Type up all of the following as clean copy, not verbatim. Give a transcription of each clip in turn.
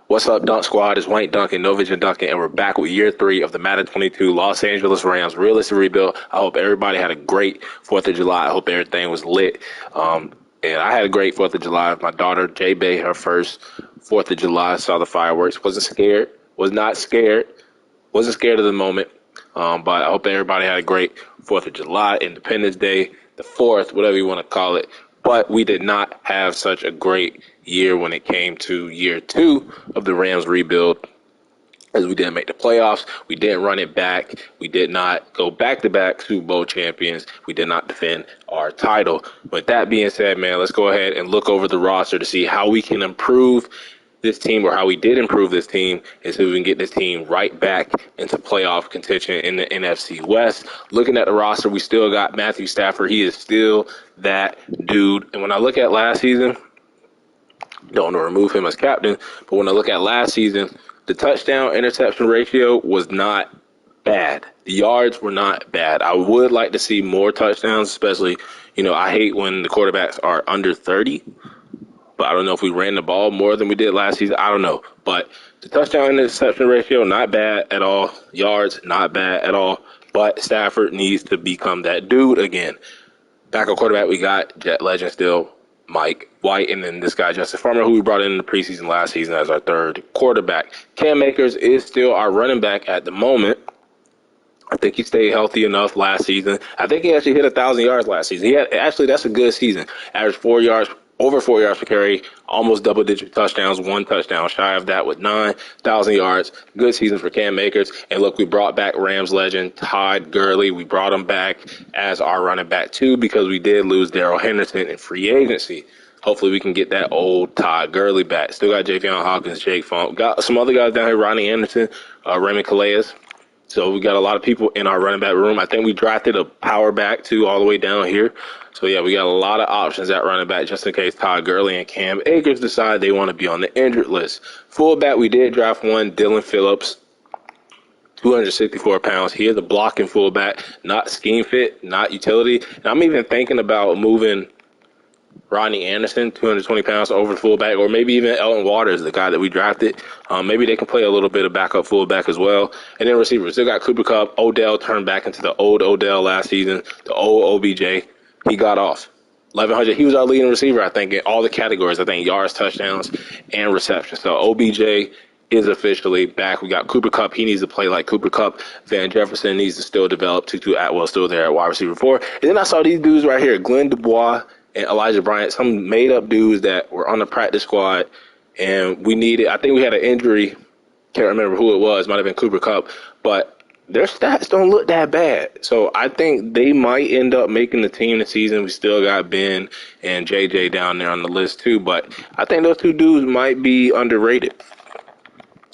What's up, Dunk Squad? It's Wayne Duncan, No Vision Duncan, and we're back with year 3 of the Madden 22 Los Angeles Rams realistic rebuild. I hope everybody had a great 4th of July. I hope everything was lit. And I had a great 4th of July. My daughter, J Bay, her first 4th of July, saw the fireworks. Wasn't scared. Was not scared. Wasn't scared of the moment. But I hope everybody had a great 4th of July, Independence Day, the 4th, whatever you want to call it. But we did not have such a great year when it came to year 2 of the Rams rebuild, as we didn't make the playoffs. We didn't run it back. We did not go back-to-back Super Bowl champions. We did not defend our title. With that being said, man, let's go ahead and look over the roster to see how we can improve this team, or how we did improve this team, and so we can get this team right back into playoff contention in the NFC West. Looking at the roster, we still got Matthew Stafford. He is still that dude. And when I look at last season, don't want to remove him as captain, but when I look at last season, the touchdown interception ratio was not bad. The yards were not bad. I would like to see more touchdowns, especially, I hate when the quarterbacks are under 30. But I don't know if we ran the ball more than we did last season. I don't know. But the touchdown interception ratio, not bad at all. Yards, not bad at all. But Stafford needs to become that dude again. Backup quarterback, we got Jet Legend still, Mike White, and then this guy, Justin Farmer, who we brought in the preseason last season as our third quarterback. Cam Akers is still our running back at the moment. I think he stayed healthy enough last season. I think he actually hit 1,000 yards last season. That's a good season. Averaged over 4 yards per carry, almost double-digit touchdowns, 1 touchdown shy of that with 9,000 yards. Good season for Cam Akers. And look, we brought back Rams legend Todd Gurley. We brought him back as our running back too, because we did lose Darrell Henderson in free agency. Hopefully we can get that old Todd Gurley back. Still got Javion Hawkins, Jake Funk. Got some other guys down here, Ronnie Anderson, Raymond Calais. So we got a lot of people in our running back room. I think we drafted a power back too all the way down here. So, yeah, we got a lot of options at running back just in case Todd Gurley and Cam Akers decide they want to be on the injured list. Fullback, we did draft one, Dylan Phillips, 264 pounds. He is a blocking fullback, not scheme fit, not utility. And I'm even thinking about moving Rodney Anderson, 220 pounds, over the fullback, or maybe even Elton Waters, the guy that we drafted. Maybe they can play a little bit of backup fullback as well. And then receivers, still got Cooper Kupp. Odell turned back into the old Odell last season, the old OBJ. He got off 1,100. He was our leading receiver, I think, in all the categories. I think yards, touchdowns, and receptions. So OBJ is officially back. We got Cooper Kupp. He needs to play like Cooper Kupp. Van Jefferson needs to still develop. Tutu Atwell still there at wide receiver 4. And then I saw these dudes right here, Glenn Dubois and Elijah Bryant, some made-up dudes that were on the practice squad. And I think we had an injury. Can't remember who it was. Might have been Cooper Kupp. But their stats don't look that bad. So I think they might end up making the team this season. We still got Ben and JJ down there on the list too. But I think those two dudes might be underrated.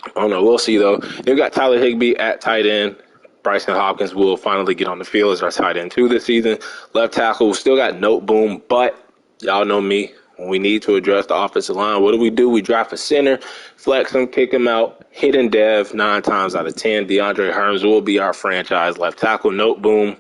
I don't know. We'll see, though. Then we got Tyler Higbee at tight end. Bryson Hopkins will finally get on the field as our tight end too this season. Left tackle, we still got Note Boom. But y'all know me. When we need to address the offensive line, what do? We draft a center, flex him, kick him out, hidden dev 9 times out of 10. DeAndre Hearns will be our franchise left tackle. Note Boom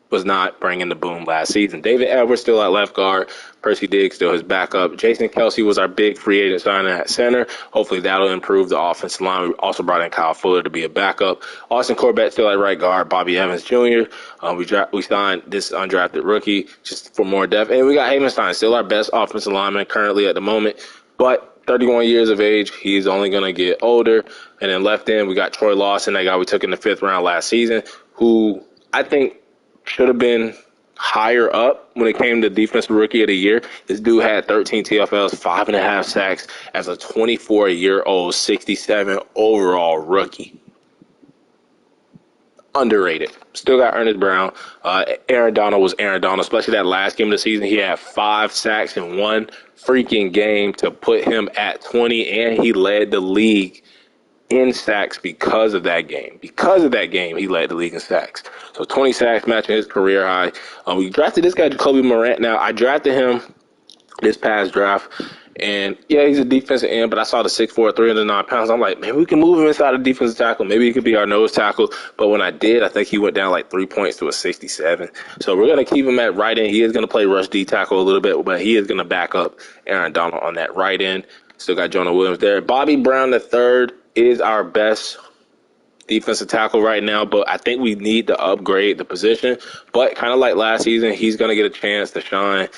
was not bringing the boom last season. David Edwards still at left guard. Percy Diggs still his backup. Jason Kelsey was our big free agent signing at center. Hopefully that'll improve the offensive line. We also brought in Kyle Fuller to be a backup. Austin Corbett still at right guard. Bobby Evans Jr. We signed this undrafted rookie just for more depth. And we got Havenstein, still our best offensive lineman currently at the moment. But 31 years of age, he's only going to get older. And then left end, we got Troy Lawson, that guy we took in the 5th round last season, who I think should have been higher up when it came to Defensive Rookie of the Year. This dude had 13 TFLs, 5.5 sacks as a 24-year-old, 67 overall rookie. Underrated. Still got Ernest Brown. Aaron Donald was Aaron Donald, especially that last game of the season. He had 5 sacks in one freaking game to put him at 20, and he led the league in sacks because of that game. Because of that game, he led the league in sacks. So 20 sacks, matching his career high. We drafted this guy, Jacoby Morant. Now, I drafted him this past draft, And yeah, he's a defensive end, but I saw the 6'4", 309 pounds. I'm like, man, we can move him inside a defensive tackle. Maybe he could be our nose tackle. But when I did, I think he went down like 3 points to a 67. So we're going to keep him at right end. He is going to play rush D tackle a little bit, but he is going to back up Aaron Donald on that right end. Still got Jonah Williams there. Bobby Brown III is our best defensive tackle right now, but I think we need to upgrade the position. But kind of like last season, he's going to get a chance to shine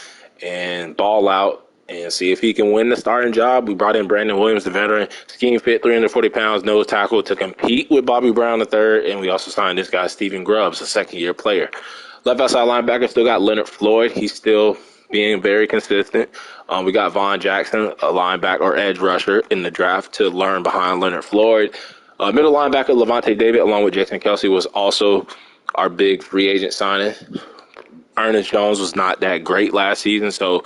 and ball out and see if he can win the starting job. We brought in Brandon Williams, the veteran, scheme fit, 340 pounds, nose tackle to compete with Bobby Brown III. And we also signed this guy, Steven Grubbs, a second-year player. Left outside linebacker, still got Leonard Floyd. He's still being very consistent. We got Von Jackson, a linebacker or edge rusher in the draft to learn behind Leonard Floyd. Middle linebacker Levante David, along with Jason Kelsey, was also our big free agent signing. Ernest Jones was not that great last season, so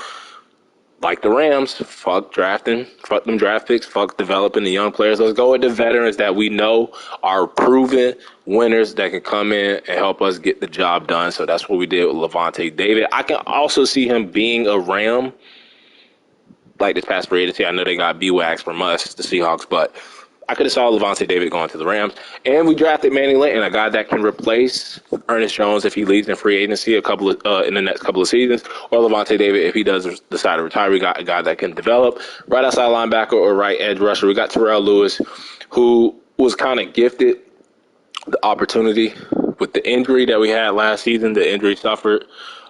like the Rams, fuck drafting, fuck them draft picks, fuck developing the young players. Let's go with the veterans that we know are proven winners that can come in and help us get the job done. So that's what we did with Levante David. I can also see him being a Ram like this past free agency. I know they got B-Wax from us, the Seahawks, but I could have saw Levante David going to the Rams. And we drafted Manny Linton, a guy that can replace Ernest Jones if he leaves in free agency in the next couple of seasons, or Levante David if he does decide to retire. We got a guy that can develop. Right outside linebacker or right edge rusher, we got Terrell Lewis, who was kind of gifted the opportunity with the injury that we had last season, the injury suffered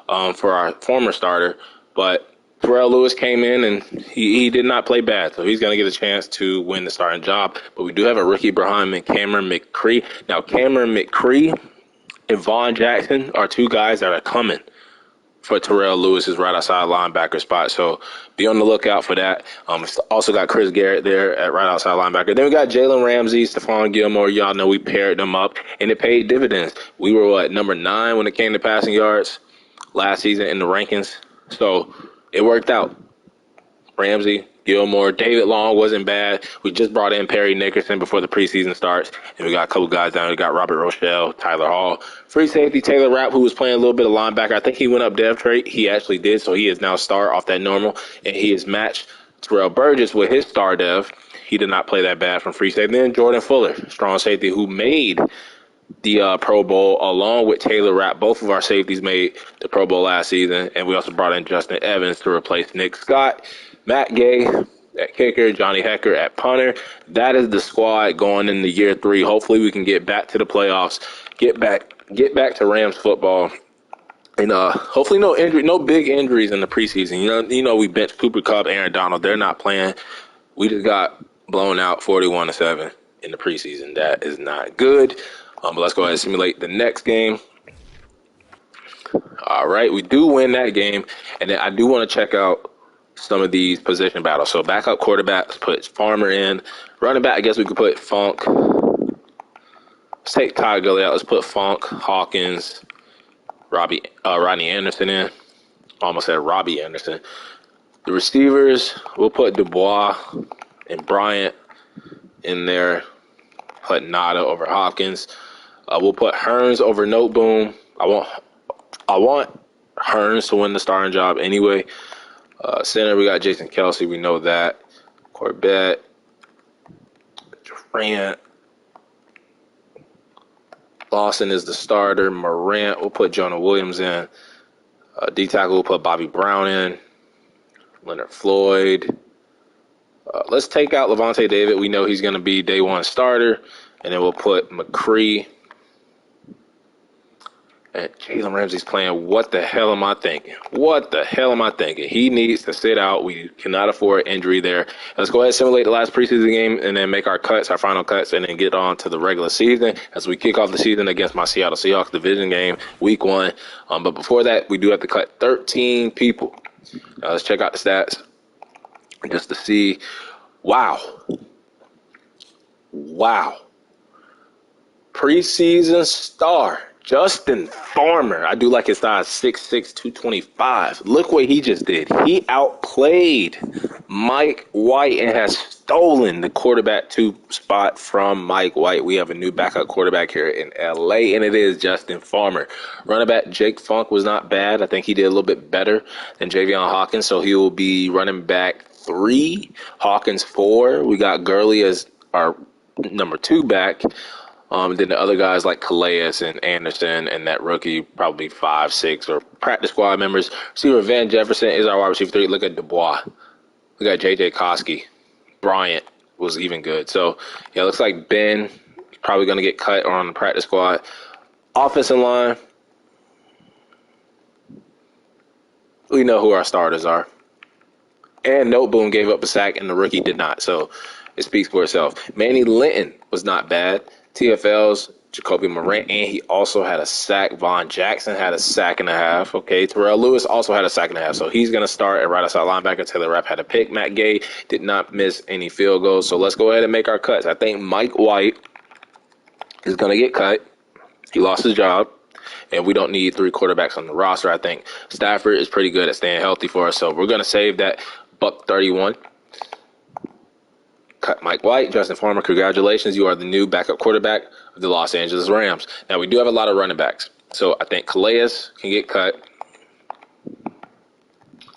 for our former starter. But Terrell Lewis came in, and he did not play bad, so he's going to get a chance to win the starting job. But we do have a rookie behind him, Cameron McCree. Now, Cameron McCree and Von Jackson are two guys that are coming for Terrell Lewis's right outside linebacker spot, so be on the lookout for that. Also got Chris Garrett there at right outside linebacker. Then we got Jalen Ramsey, Stephon Gilmore. Y'all know we paired them up, and it paid dividends. We were, number 9 when it came to passing yards last season in the rankings, so it worked out. Ramsey, Gilmore, David Long wasn't bad. We just brought in Perry Nickerson before the preseason starts, and we got a couple guys down. We got Robert Rochelle, Tyler Hall. Free safety Taylor Rapp, who was playing a little bit of linebacker. I think he went up depth trait. He actually did, so he is now star off that normal, and he has matched Terrell Burgess with his star dev. He did not play that bad from free safety. Then Jordan Fuller, strong safety, who made the Pro Bowl along with Taylor Rapp. Both of our safeties made the Pro Bowl last season, and we also brought in Justin Evans to replace Nick Scott. Matt Gay at kicker, Johnny Hecker at punter. That is the squad going into year 3. Hopefully we can get back to the playoffs, get back to Rams football, and hopefully no big injuries in the preseason. You know we benched Cooper Kupp, Aaron Donald. They're not playing. We just got blown out 41-7 in the preseason. That is not good. But let's go ahead and simulate the next game. All right, we do win that game, and then I do want to check out some of these position battles. So backup quarterbacks, put Farmer in. Running back, I guess we could put Funk. Let's take Todd Gurley out. Let's put Funk, Hawkins, Rodney Anderson in. Almost said Robbie Anderson. The receivers, we'll put Dubois and Bryant in there. Put Nada over Hopkins. We'll put Hearns over Noteboom. I want Hearns to win the starting job anyway. Center, we got Jason Kelsey. We know that. Corbett, Durant. Lawson is the starter. Morant, we'll put Jonah Williams in. D-tackle, we'll put Bobby Brown in. Leonard Floyd. Let's take out Levante David. We know he's going to be day 1 starter. And then we'll put McCree. And Jalen Ramsey's playing. What the hell am I thinking? He needs to sit out. We cannot afford injury there. Let's go ahead and simulate the last preseason game and then make our final cuts, and then get on to the regular season as we kick off the season against my Seattle Seahawks division game, week 1. But before that, we do have to cut 13 people. Now let's check out the stats just to see. Wow. Preseason star Justin Farmer. I do like his size, 6'6", 225. Look what he just did. He outplayed Mike White and has stolen the quarterback 2 spot from Mike White. We have a new backup quarterback here in LA, and it is Justin Farmer. Running back Jake Funk was not bad. I think he did a little bit better than Javion Hawkins, so he will be running back 3, Hawkins 4. We got Gurley as our number 2 back. Then the other guys like Calais and Anderson and that rookie, probably 5, 6, or practice squad members. Receiver Van Jefferson is our wide receiver 3. Look at Dubois. We got J.J. Koski. Bryant was even good. So, yeah, it looks like Ben is probably going to get cut on the practice squad. Offensive line, we know who our starters are. And Noteboom gave up a sack, and the rookie did not. So, it speaks for itself. Manny Linton was not bad. TFL's Jacoby Morant, and he also had a sack. Von Jackson had a sack and a half. Okay, Terrell Lewis also had a sack and a half. So he's going to start at right outside linebacker. Taylor Rapp had a pick. Matt Gay did not miss any field goals. So let's go ahead and make our cuts. I think Mike White is going to get cut. He lost his job, and we don't need 3 quarterbacks on the roster. I think Stafford is pretty good at staying healthy for us. So we're going to save that $131. Cut Mike White. Justin Farmer, congratulations. You are the new backup quarterback of the Los Angeles Rams. Now, we do have a lot of running backs. So I think Calais can get cut.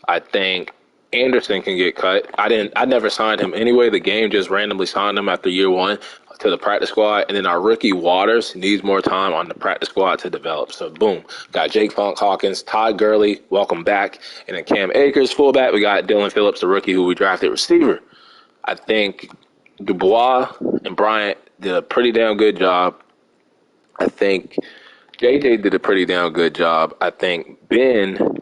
I think Anderson can get cut. I never signed him anyway. The game just randomly signed him after year 1 to the practice squad. And then our rookie Waters needs more time on the practice squad to develop. So, boom. Got Jake Funk Hawkins, Todd Gurley, welcome back. And then Cam Akers, fullback. We got Dylan Phillips, the rookie who we drafted, receiver. I think Dubois and Bryant did a pretty damn good job. I think JJ did a pretty damn good job. I think Ben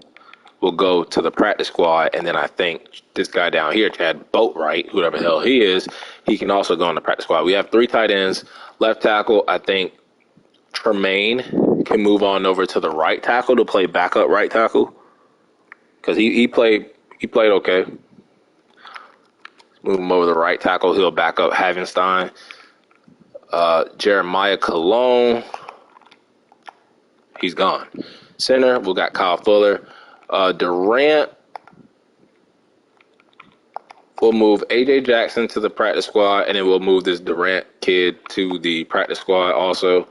will go to the practice squad. And then I think this guy down here, Chad Boatwright, whoever the hell he is, he can also go on the practice squad. We have 3 tight ends. Left tackle, I think Tremaine can move on over to the right tackle to play backup right tackle. Because he played okay. Move him over the right tackle. He'll back up Havenstein. Jeremiah Cologne. He's gone. Center, we got Kyle Fuller. Durant. We'll move A.J. Jackson to the practice squad, and then we'll move this Durant kid to the practice squad also.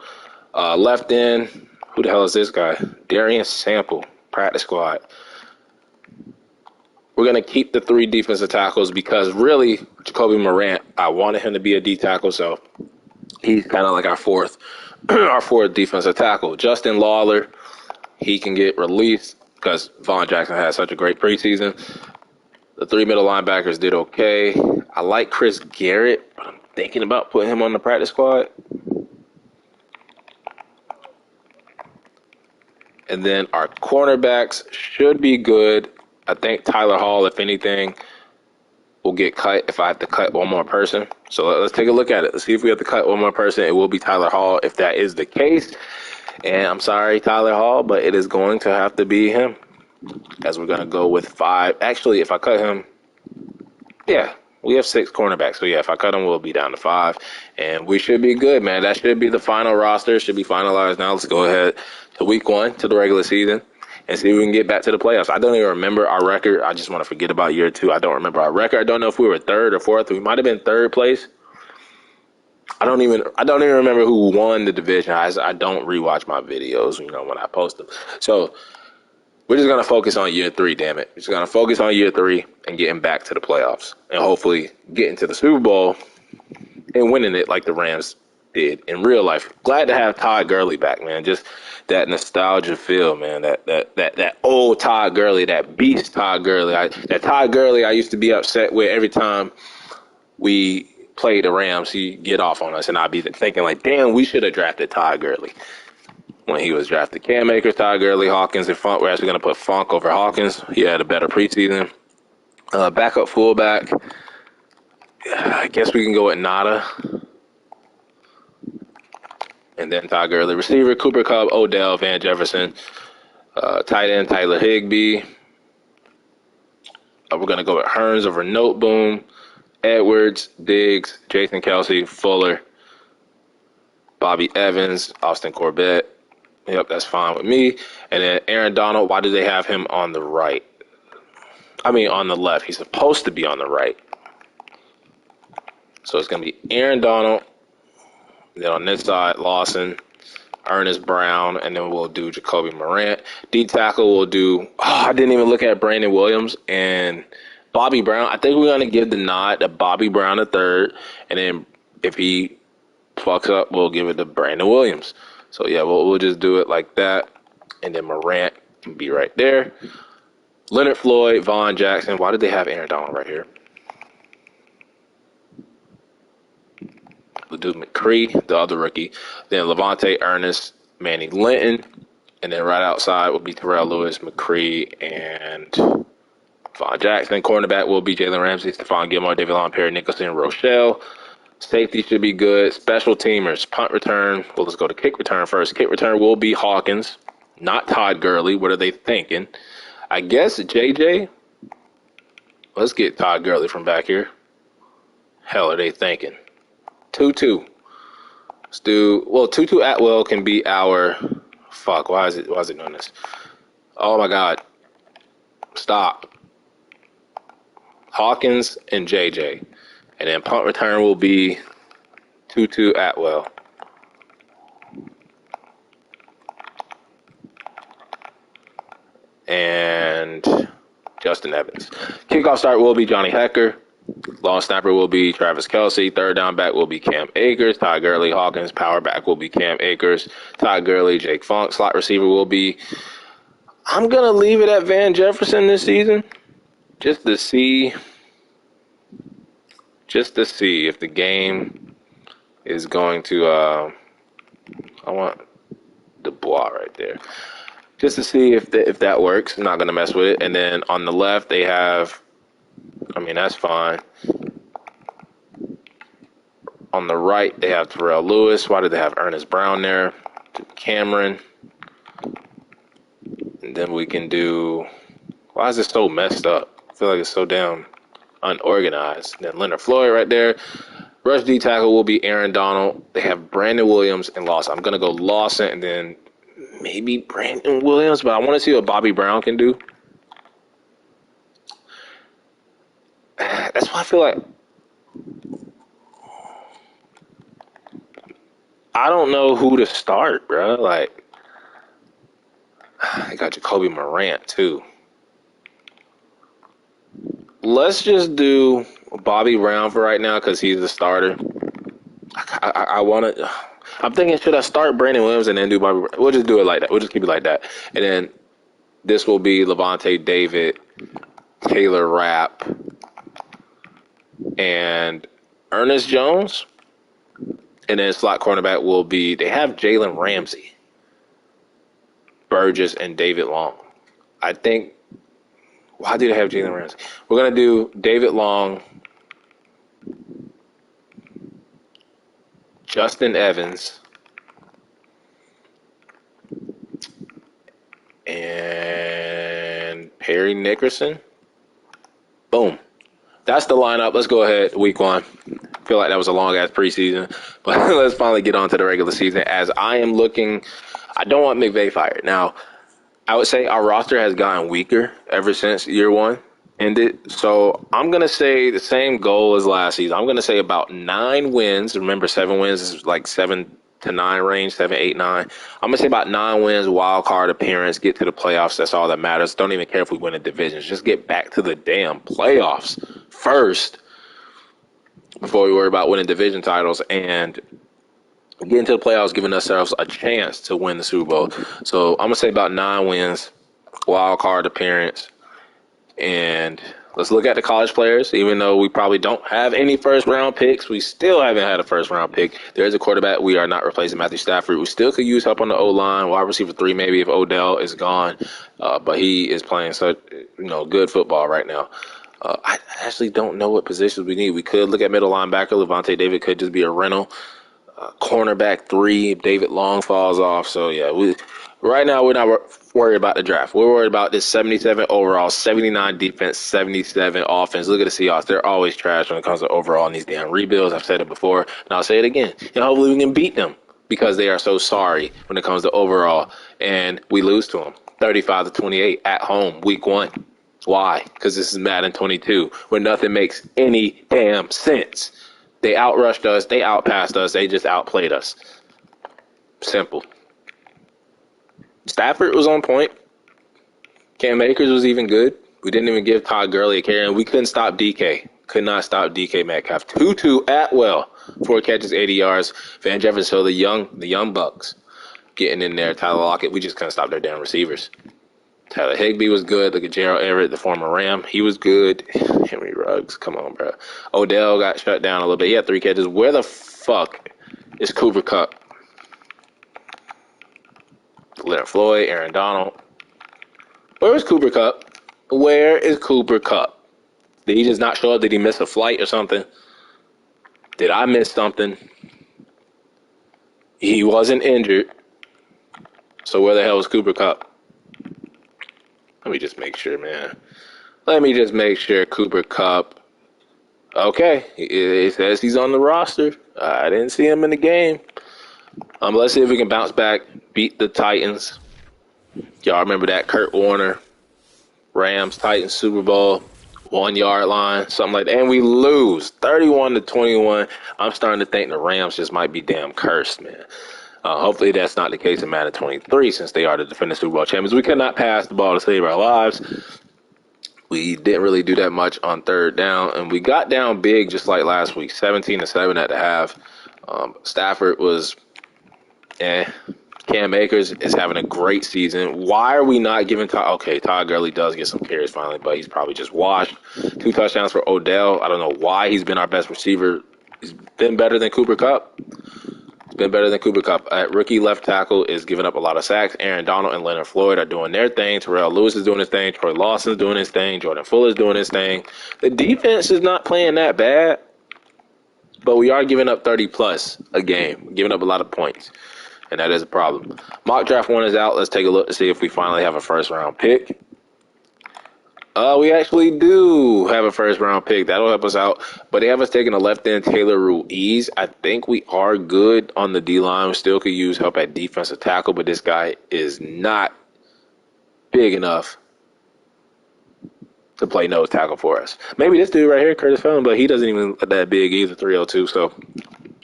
Left end, who the hell is this guy? Darian Sample, practice squad. We're going to keep the 3 defensive tackles because really, Jacoby Morant, I wanted him to be a D tackle, so he's kind of like our fourth defensive tackle. Justin Lawler, he can get released because Von Jackson had such a great preseason. The 3 middle linebackers did okay. I like Chris Garrett, but I'm thinking about putting him on the practice squad. And then our cornerbacks should be good. I think Tyler Hall, if anything, will get cut if I have to cut one more person. So let's take a look at it. Let's see if we have to cut one more person. It will be Tyler Hall if that is the case. And I'm sorry, Tyler Hall, but it is going to have to be him. As we're going to go with 5. Actually, if I cut him, yeah, we have 6 cornerbacks. So, yeah, if I cut him, we'll be down to 5. And we should be good, man. That should be the final roster. It should be finalized now. Let's go ahead to week 1, to the regular season, and see if we can get back to the playoffs. I don't even remember our record. I just want to forget about year 2. I don't remember our record. I don't know if we were 3rd or 4th. We might have been 3rd place. I don't even remember who won the division. I don't rewatch my videos, when I post them. So we're just going to focus on year 3, damn it. We're just going to focus on year 3 and getting back to the playoffs and hopefully getting to the Super Bowl and winning it like the Rams did in real life. Glad to have Todd Gurley back, man. Just that nostalgia feel, man. That old Todd Gurley, that beast Todd Gurley. That Todd Gurley I used to be upset with every time we played the Rams. He'd get off on us, and I'd be thinking like, damn, we should have drafted Todd Gurley when he was drafted. Cam Akers, Todd Gurley, Hawkins, and Funk. We're actually going to put Funk over Hawkins. He had a better preseason. Backup fullback. I guess we can go with Nada. And then Todd Gurley. Receiver, Cooper Kupp, Odell, Van Jefferson. Tight end, Tyler Higbee. We're going to go with Hearns over Noteboom. Edwards, Diggs, Jason Kelsey, Fuller, Bobby Evans, Austin Corbett. Yep, that's fine with me. And then Aaron Donald, why do they have him on the right? I mean, on the left. He's supposed to be on the right. So it's going to be Aaron Donald. Then on this side, Lawson, Ernest Brown, and then we'll do Jacoby Morant. D tackle we'll do. I didn't even look at Brandon Williams and Bobby Brown. I think we're going to give the nod to Bobby Brown the third, and then if he fucks up, we'll give it to Brandon Williams. So yeah, we'll just do it like that, and then Morant can be right there. Leonard Floyd, Vaughn Jackson. Why did they have Aaron Donald right here? We'll do McCree, the other rookie. Then Levante Ernest, Manny Linton. And then right outside will be Terrell Lewis, McCree, and Vaughn Jackson. Cornerback will be Jalen Ramsey, Stephon Gilmore, David Long, Perry Nicholson, Rochelle. Safety should be good. Special teamers, punt return. Well, let's go to kick return first. Kick return will be Hawkins, not Todd Gurley. What are they thinking? I guess JJ. Let's get Todd Gurley from back here. Hell are they thinking? Tutu. Let's do, well, Tutu Atwell can be our, fuck, why is it doing this? Oh my God. Stop. Hawkins and JJ. And then punt return will be Tutu Atwell. And Justin Evans. Kickoff start will be Johnny Hecker. Long snapper will be Travis Kelce. Third down back will be Cam Akers. Todd Gurley, Hawkins. Power back will be Cam Akers. Todd Gurley, Jake Funk. Slot receiver will be, I'm going to leave it at Van Jefferson this season. Just to see if the game is going to, I want Dubois right there. Just to see if that works. I'm not going to mess with it. And then on the left, they have, I mean, that's fine. On the right, they have Terrell Lewis. Why did they have Ernest Brown there? Cameron. And then we can do, why is it so messed up? I feel like it's so damn unorganized. And then Leonard Floyd right there. Rush D tackle will be Aaron Donald. They have Brandon Williams and Lawson. I'm going to go Lawson and then maybe Brandon Williams, but I want to see what Bobby Brown can do. That's why I feel like I don't know who to start, bro. Like, I got Jacoby Morant too. Let's just do Bobby Brown for right now because he's the starter. I want to. I'm thinking, should I start Brandon Williams and then do Bobby Brown? We'll just do it like that. We'll just keep it like that. And then this will be Levante David, Taylor Rapp, and Ernest Jones. And then slot cornerback will be, they have Jalen Ramsey, Burgess, and David Long. I think, why do they have Jalen Ramsey? We're going to do David Long, Justin Evans, and Perry Nickerson. Boom. That's the lineup. Let's go ahead. Week one. I feel like that was a long-ass preseason. But let's finally get on to the regular season. As I am looking, I don't want McVay fired. Now, I would say our roster has gotten weaker ever since year one ended. So I'm going to say the same goal as last season. I'm going to say about 9 wins. Remember, 7 wins is like 7 to 9 range, 7, 8, 9. I'm going to say about 9 wins, wild card appearance, get to the playoffs. That's all that matters. Don't even care if we win a division. Just get back to the damn playoffs first before we worry about winning division titles and getting to the playoffs, giving ourselves a chance to win the Super Bowl. So I'm going to say about 9 wins, wild card appearance. And let's look at the college players. Even though we probably don't have any first-round picks, we still haven't had a first-round pick. There is a quarterback. We are not replacing Matthew Stafford. We still could use help on the O-line, wide receiver 3 maybe if Odell is gone. But he is playing such good football right now. I actually don't know what positions we need. We could look at middle linebacker. Levante David could just be a rental. Cornerback 3 if David Long falls off. So, yeah, right now we're not worried about the draft. We're worried about this 77 overall, 79 defense, 77 offense. Look at the Seahawks. They're always trash when it comes to overall in these damn rebuilds. I've said it before, and I'll say it again. And hopefully we can beat them because they are so sorry when it comes to overall. And we lose to them 35-28 at home, week 1. Why? Because this is Madden 22, where nothing makes any damn sense. They outrushed us. They outpassed us. They just outplayed us. Simple. Stafford was on point. Cam Akers was even good. We didn't even give Todd Gurley a carry, and we couldn't stop DK. Could not stop DK Metcalf. Tutu Atwell, 4 catches, 80 yards. Van Jefferson, so the young Bucks getting in there. Tyler Lockett, we just couldn't stop their damn receivers. Tyler Higbee was good. Look at Gerald Everett, the former Ram. He was good. Henry Ruggs, come on, bro. Odell got shut down a little bit. He had 3 catches. Where the fuck is Cooper Kupp? Leonard Floyd, Aaron Donald. Where was Cooper Kupp? Where is Cooper Kupp? Did he just not show up? Did he miss a flight or something? Did I miss something? He wasn't injured. So where the hell was Cooper Kupp? Let me just make sure, man. Let me just make sure Cooper Kupp. Okay, it says he's on the roster. I didn't see him in the game. Let's see if we can bounce back, beat the Titans. Y'all remember that Kurt Warner, Rams, Titans Super Bowl, 1 yard line, something like that. And we lose 31-21. I'm starting to think the Rams just might be damn cursed, man. Hopefully that's not the case in Madden 23 since they are the defending Super Bowl champions. We could not pass the ball to save our lives. We didn't really do that much on third down, and we got down big just like last week, 17-7 at the half. Stafford was, Cam Akers is having a great season. Why are we not giving Todd? Okay, Todd Gurley does get some carries finally, but he's probably just washed. 2 touchdowns for Odell. I don't know why he's been our best receiver. He's been better than Cooper Kupp. Been better than Cooper Kupp. Rookie left tackle is giving up a lot of sacks. Aaron Donald and Leonard Floyd are doing their thing. Terrell Lewis is doing his thing. Troy Lawson is doing his thing. Jordan Fuller is doing his thing. The defense is not playing that bad, but we are giving up 30-plus a game, giving up a lot of points, and that is a problem. Mock Draft 1 is out. Let's take a look to see if we finally have a first-round pick. We actually do have a first-round pick. That'll help us out. But they have us taking a left end, Taylor Ruiz. I think we are good on the D-line. We still could use help at defensive tackle, but this guy is not big enough to play nose tackle for us. Maybe this dude right here, Curtis Felton, but he doesn't even look that big either, 302. So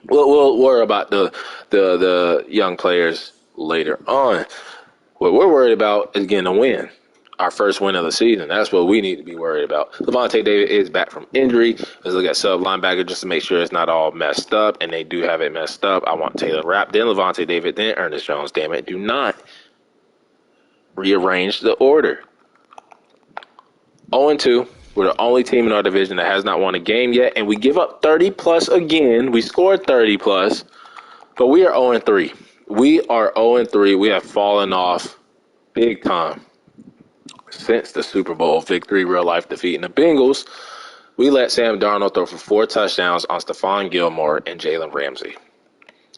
we'll worry about the young players later on. What we're worried about is getting a win. Our first win of the season. That's what we need to be worried about. Levante David is back from injury. Let's look at sub linebacker just to make sure it's not all messed up. And they do have it messed up. I want Taylor Rapp, then Levante David, then Ernest Jones. Damn it. Do not rearrange the order. 0-2. We're the only team in our division that has not won a game yet. And we give up 30-plus again. We scored 30-plus. But we are 0-3. We are 0-3. We have fallen off big time. Since the Super Bowl victory, real life defeating the Bengals, we let Sam Darnold throw for 4 touchdowns on Stephon Gilmore and Jalen Ramsey.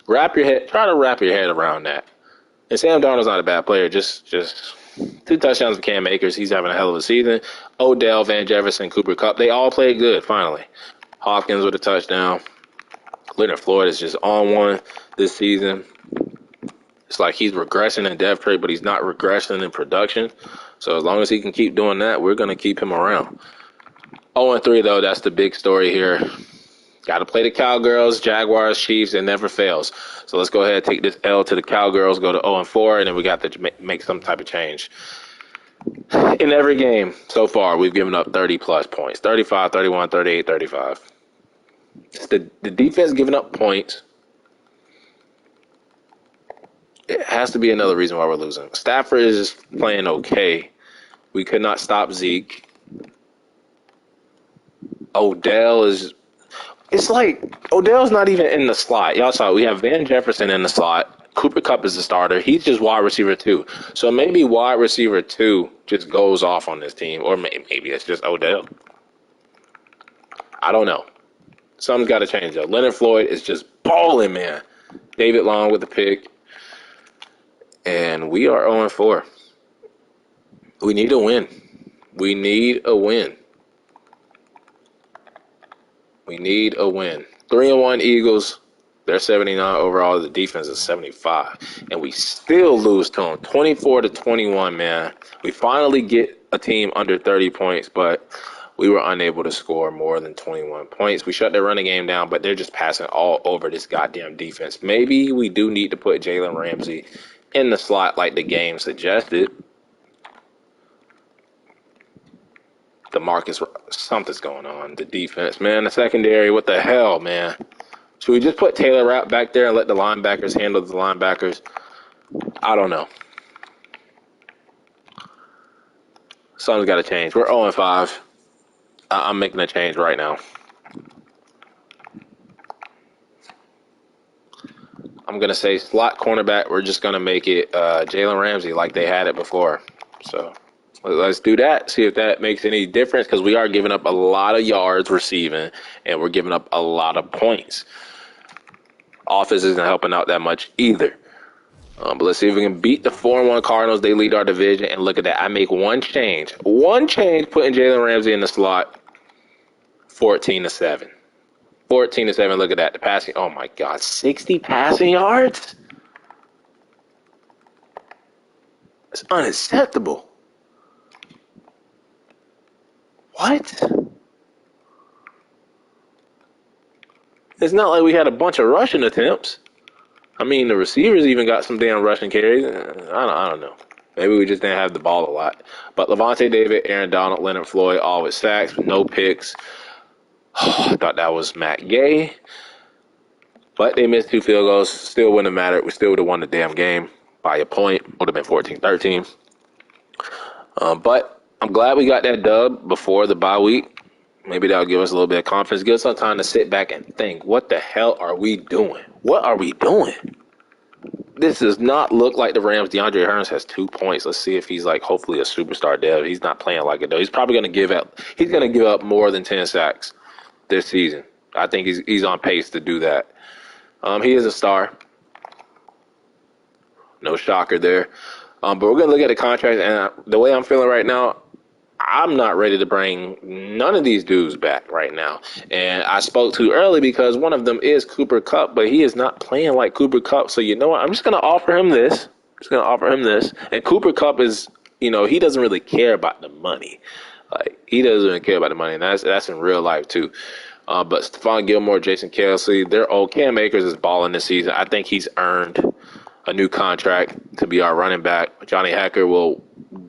Try to wrap your head around that. And Sam Darnold's not a bad player, just 2 touchdowns for Cam Akers. He's having a hell of a season. Odell, Van Jefferson, Cooper Kupp, they all played good, finally. Hopkins with a touchdown. Leonard Floyd is just on one this season. It's like he's regressing in depth rate, but he's not regressing in production. So as long as he can keep doing that, we're going to keep him around. 0-3, though, that's the big story here. Got to play the Cowgirls, Jaguars, Chiefs. It never fails. So let's go ahead and take this L to the Cowgirls, go to 0-4, and then we got to make some type of change. In every game so far, we've given up 30-plus points. 35, 31, 38, 35. It's the defense giving up points. It has to be another reason why we're losing. Stafford is just playing okay. We could not stop Zeke. Odell is... It's like Odell's not even in the slot. Y'all saw we have Van Jefferson in the slot. Cooper Kupp is the starter. He's just wide receiver 2. So maybe wide receiver 2 just goes off on this team. Or maybe it's just Odell. I don't know. Something's got to change, though. Leonard Floyd is just balling, man. David Long with the pick. And we are 0-4. We need a win. We need a win. We need a win. 3-1 Eagles. They're 79 overall. The defense is 75. And we still lose to them. 24-21, man. We finally get a team under 30 points, but we were unable to score more than 21 points. We shut their running game down, but they're just passing all over this goddamn defense. Maybe we do need to put Jalen Ramsey in the slot like the game suggested. Something's going on. The defense, man. The secondary, what the hell, man? Should we just put Taylor Rapp back there and let the linebackers handle the linebackers? I don't know. Something's got to change. We're 0-5. I'm making a change right now. I'm going to say slot cornerback. We're just going to make it Jalen Ramsey like they had it before. So let's do that. See if that makes any difference, because we are giving up a lot of yards receiving, and we're giving up a lot of points. Offense isn't helping out that much either. But let's see if we can beat the 4-1 Cardinals. They lead our division, and look at that. I make one change, putting Jalen Ramsey in the slot. 14-7. 14-7. Look at that. The passing. Oh my God, 60 passing yards. It's unacceptable. What? It's not like we had a bunch of rushing attempts. I mean, the receivers even got some damn rushing carries. I don't know. Maybe we just didn't have the ball a lot. But Levante David, Aaron Donald, Leonard Floyd, all with sacks, no picks. I thought that was Matt Gay. But they missed 2 field goals. Still wouldn't have mattered. We still would have won the damn game by a point. Would have been 14-13. But I'm glad we got that dub before the bye week. Maybe that'll give us a little bit of confidence. Give us some time to sit back and think, what the hell are we doing? What are we doing? This does not look like the Rams. DeAndre Hearns has 2 points. Let's see if he's like hopefully a superstar dev. He's not playing like it though. He's probably going to give up. He's going to give up more than 10 sacks this season. I think he's on pace to do that. He is a star. No shocker there. But we're going to look at the contract, and the way I'm feeling right now, I'm not ready to bring none of these dudes back right now. And I spoke too early because one of them is Cooper Kupp, but he is not playing like Cooper Kupp. So you know what? I'm just going to offer him this. And Cooper Kupp is, he doesn't really care about the money. Like, he doesn't really care about the money, and that's in real life too. But Stephon Gilmore, Jason Kelce, they're old. Cam Akers is balling this season. I think he's earned a new contract to be our running back. Johnny Hacker will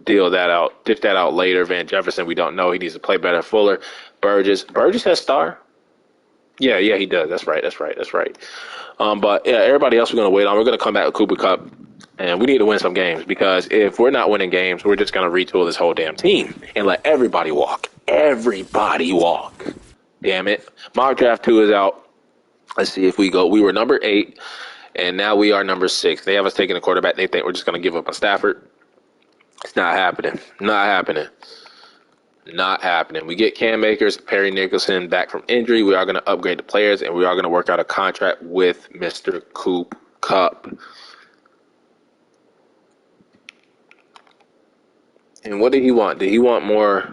dish that out later. Van Jefferson, we don't know. He needs to play better. Fuller, Burgess has star. Yeah, he does. That's right. But yeah, everybody else we're going to wait on. We're going to come back with Cooper Kupp, and we need to win some games, because if we're not winning games, we're just going to retool this whole damn team and let everybody walk. Damn it. Mock Draft 2 is out. Let's see if we go. We were number 8, and now we are number 6. They have us taking a quarterback. They think we're just going to give up on Stafford. It's not happening. We get Cam Akers, Perry Nicholson back from injury. We are going to upgrade the players, and we are going to work out a contract with Mr. Coop Kupp. And what did he want? Did he want more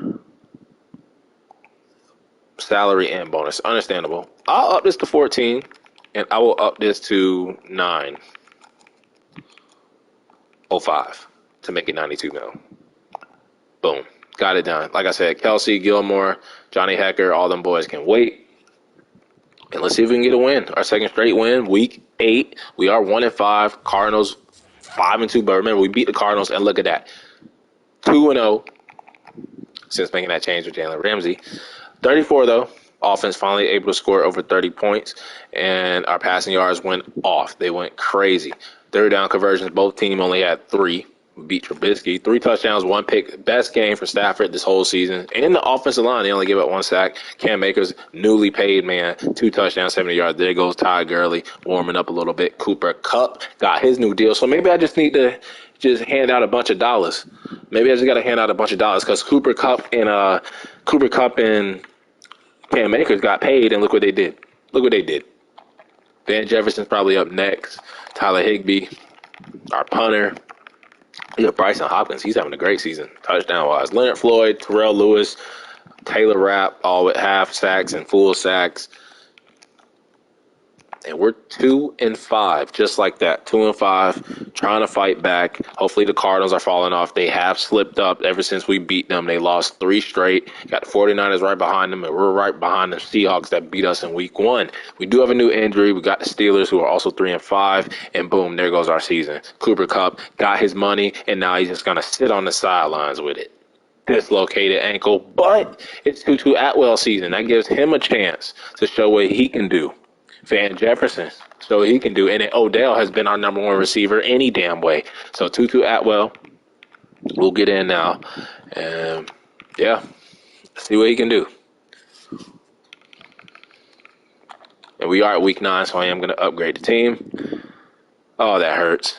salary and bonus? Understandable. I'll up this to 14, and I will up this to 9.05 to make it 92 mil. Boom. Got it done. Like I said, Kelce, Gilmore, Johnny Hacker, all them boys can wait. And let's see if we can get a win. Our second straight win, week 8. We are 1-5. Cardinals 5-2. But remember, we beat the Cardinals, and look at that. 2-0 since making that change with Jalen Ramsey. 34, though. Offense finally able to score over 30 points, and our passing yards went off. They went crazy. Third down conversions, both teams only had 3. We beat Trubisky. 3 touchdowns, 1 pick. Best game for Stafford this whole season. And the offensive line, they only gave up 1 sack. Cam Akers, newly paid man, 2 touchdowns, 70 yards. There goes Ty Gurley, warming up a little bit. Cooper Kupp got his new deal. So maybe I just need to just hand out a bunch of dollars. Maybe I just got to hand out a bunch of dollars, because Cooper Kupp and Cam Akers got paid, and look what they did. Van Jefferson's probably up next. Tyler Higbee, our punter. Yeah, Bryson Hopkins, he's having a great season, touchdown-wise. Leonard Floyd, Terrell Lewis, Taylor Rapp, all with half sacks and full sacks. And we're 2-5, just like that. 2-5, trying to fight back. Hopefully the Cardinals are falling off. They have slipped up ever since we beat them. They lost 3 straight. Got the 49ers right behind them, and we're right behind the Seahawks that beat us in week 1. We do have a new injury. We got the Steelers, who are also 3-5, and boom, there goes our season. Cooper Kupp got his money, and now he's just going to sit on the sidelines with it. Dislocated ankle, but it's Tutu Atwell season. That gives him a chance to show what he can do. Van Jefferson, so he can do. And Odell has been our number 1 receiver any damn way. So Tutu Atwell will get in now. And, yeah, see what he can do. And we are at week 9, so I am going to upgrade the team. Oh, that hurts.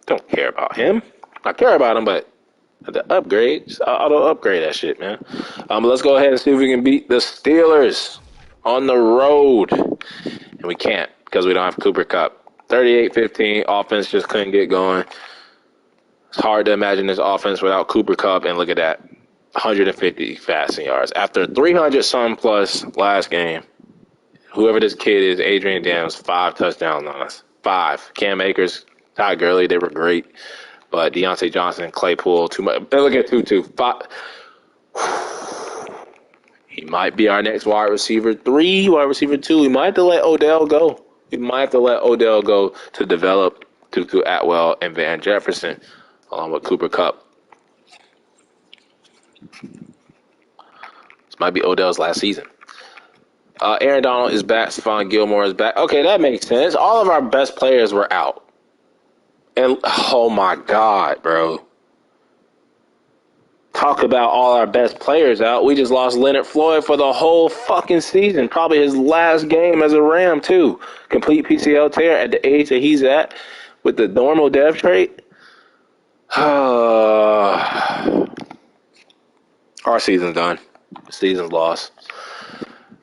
Don't care about him. I care about him, but the upgrades, auto upgrade that shit, man. Let's go ahead and see if we can beat the Steelers on the road. And we can't because we don't have Cooper Kupp. 38-15, offense just couldn't get going. It's hard to imagine this offense without Cooper Kupp, and look at that. 150 passing yards. After 300-some plus last game, whoever this kid is, Adrian Dams, 5 touchdowns on us. 5. Cam Akers, Todd Gurley, they were great. But Deontay Johnson, Claypool, too much. Look at Tutu. 5. He might be our next wide receiver 3, wide receiver 2. We might have to let Odell go. We might have to let Odell go to develop Tutu Atwell and Van Jefferson along with Cooper Kupp. This might be Odell's last season. Aaron Donald is back. Stephon Gilmore is back. Okay, that makes sense. All of our best players were out. And, oh, my God, bro. Talk about all our best players out. We just lost Leonard Floyd for the whole fucking season. Probably his last game as a Ram, too. Complete PCL tear at the age that he's at with the normal dev trait. Our season's done. Season's lost.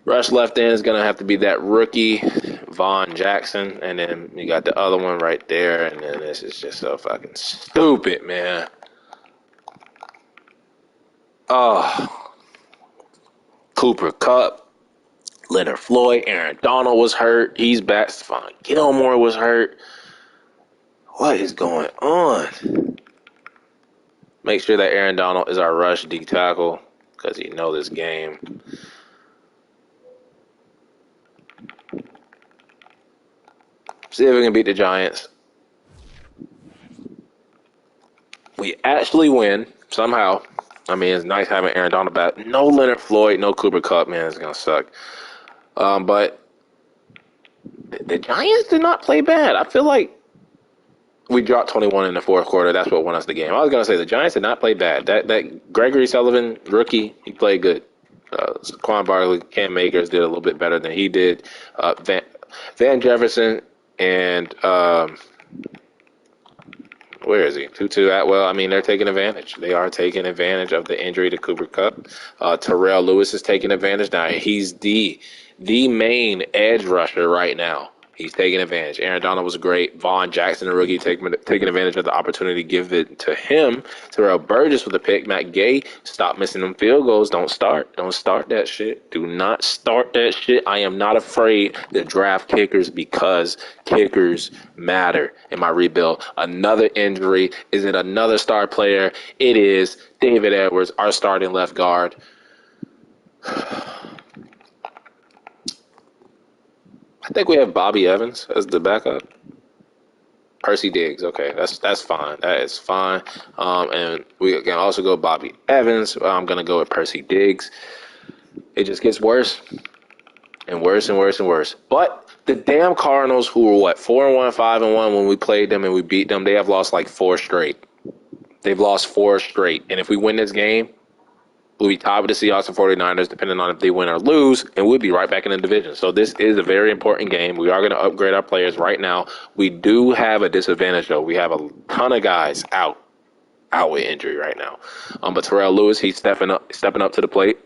Rush left end is going to have to be that rookie, Vaughn Jackson. And then you got the other one right there. And then this is just so fucking stupid, man. Oh. Cooper Kupp, Leonard Floyd, Aaron Donald was hurt. He's back. Stephon Gilmore was hurt. What is going on? Make sure that Aaron Donald is our rush D tackle because you know this game. See if we can beat the Giants. We actually win somehow. I mean, it's nice having Aaron Donald back. No Leonard Floyd, no Cooper Kupp, man. It's going to suck. But the Giants did not play bad. I feel like we dropped 21 in the fourth quarter. That's what won us the game. I was going to say the Giants did not play bad. That Gregory Sullivan, rookie, he played good. Saquon Barkley, Cam Akers did a little bit better than he did. Van Jefferson and where is he? Tutu Atwell. I mean, they're taking advantage. They are taking advantage of the injury to Cooper Kupp. Terrell Lewis is taking advantage now. He's the main edge rusher right now. He's taking advantage. Aaron Donald was great. Vaughn Jackson, the rookie, taking advantage of the opportunity to give it to him. Terrell Burgess with a pick. Matt Gay, stop missing them field goals. Don't start that shit. Do not start that shit. I am not afraid to draft kickers because kickers matter in my rebuild. Another injury. Is it another star player? It is David Edwards, our starting left guard. I think we have Bobby Evans as the backup. Percy Diggs, okay, that's fine. That is fine. And we can also go Bobby Evans. I'm gonna go with Percy Diggs. It just gets worse and worse and worse and worse. But the damn Cardinals, who were 4-1, 5-1 when we played them and we beat them, they have lost like 4 straight. They've lost 4 straight, and if we win this game, we'll be tied with the Seahawks and 49ers, depending on if they win or lose, and we'll be right back in the division. So this is a very important game. We are going to upgrade our players right now. We do have a disadvantage, though. We have a ton of guys out with injury right now. But Terrell Lewis, he's stepping up to the plate.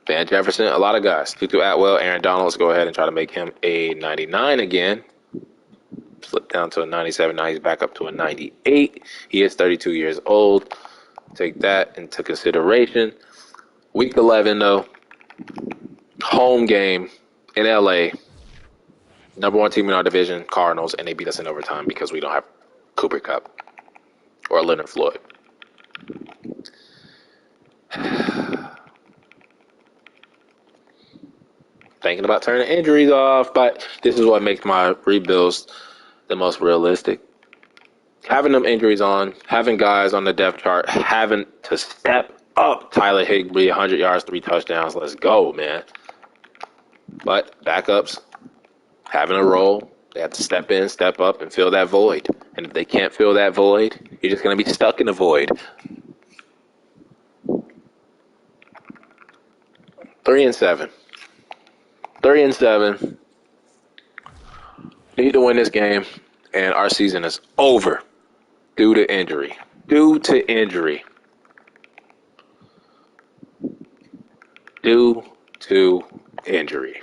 Van Jefferson, a lot of guys. Tutu Atwell, Aaron Donald. Let's go ahead and try to make him a 99 again. slipped down to a 97. Now he's back up to a 98. He is 32 years old. Take that into consideration. Week 11, though, home game in LA. Number one team in our division, Cardinals, and they beat us in overtime because we don't have Cooper Kupp or Leonard Floyd. Thinking about turning injuries off, but this is what makes my rebuilds the most realistic. Having them injuries on, having guys on the depth chart, having to step up. Tyler Higbee, 100 yards, 3 touchdowns. Let's go, man. But backups, having a role, they have to step in, step up, and fill that void. And if they can't fill that void, you're just going to be stuck in the void. 3-7. 3-7. Need to win this game, and our season is over due to injury. Due to injury. Due to injury.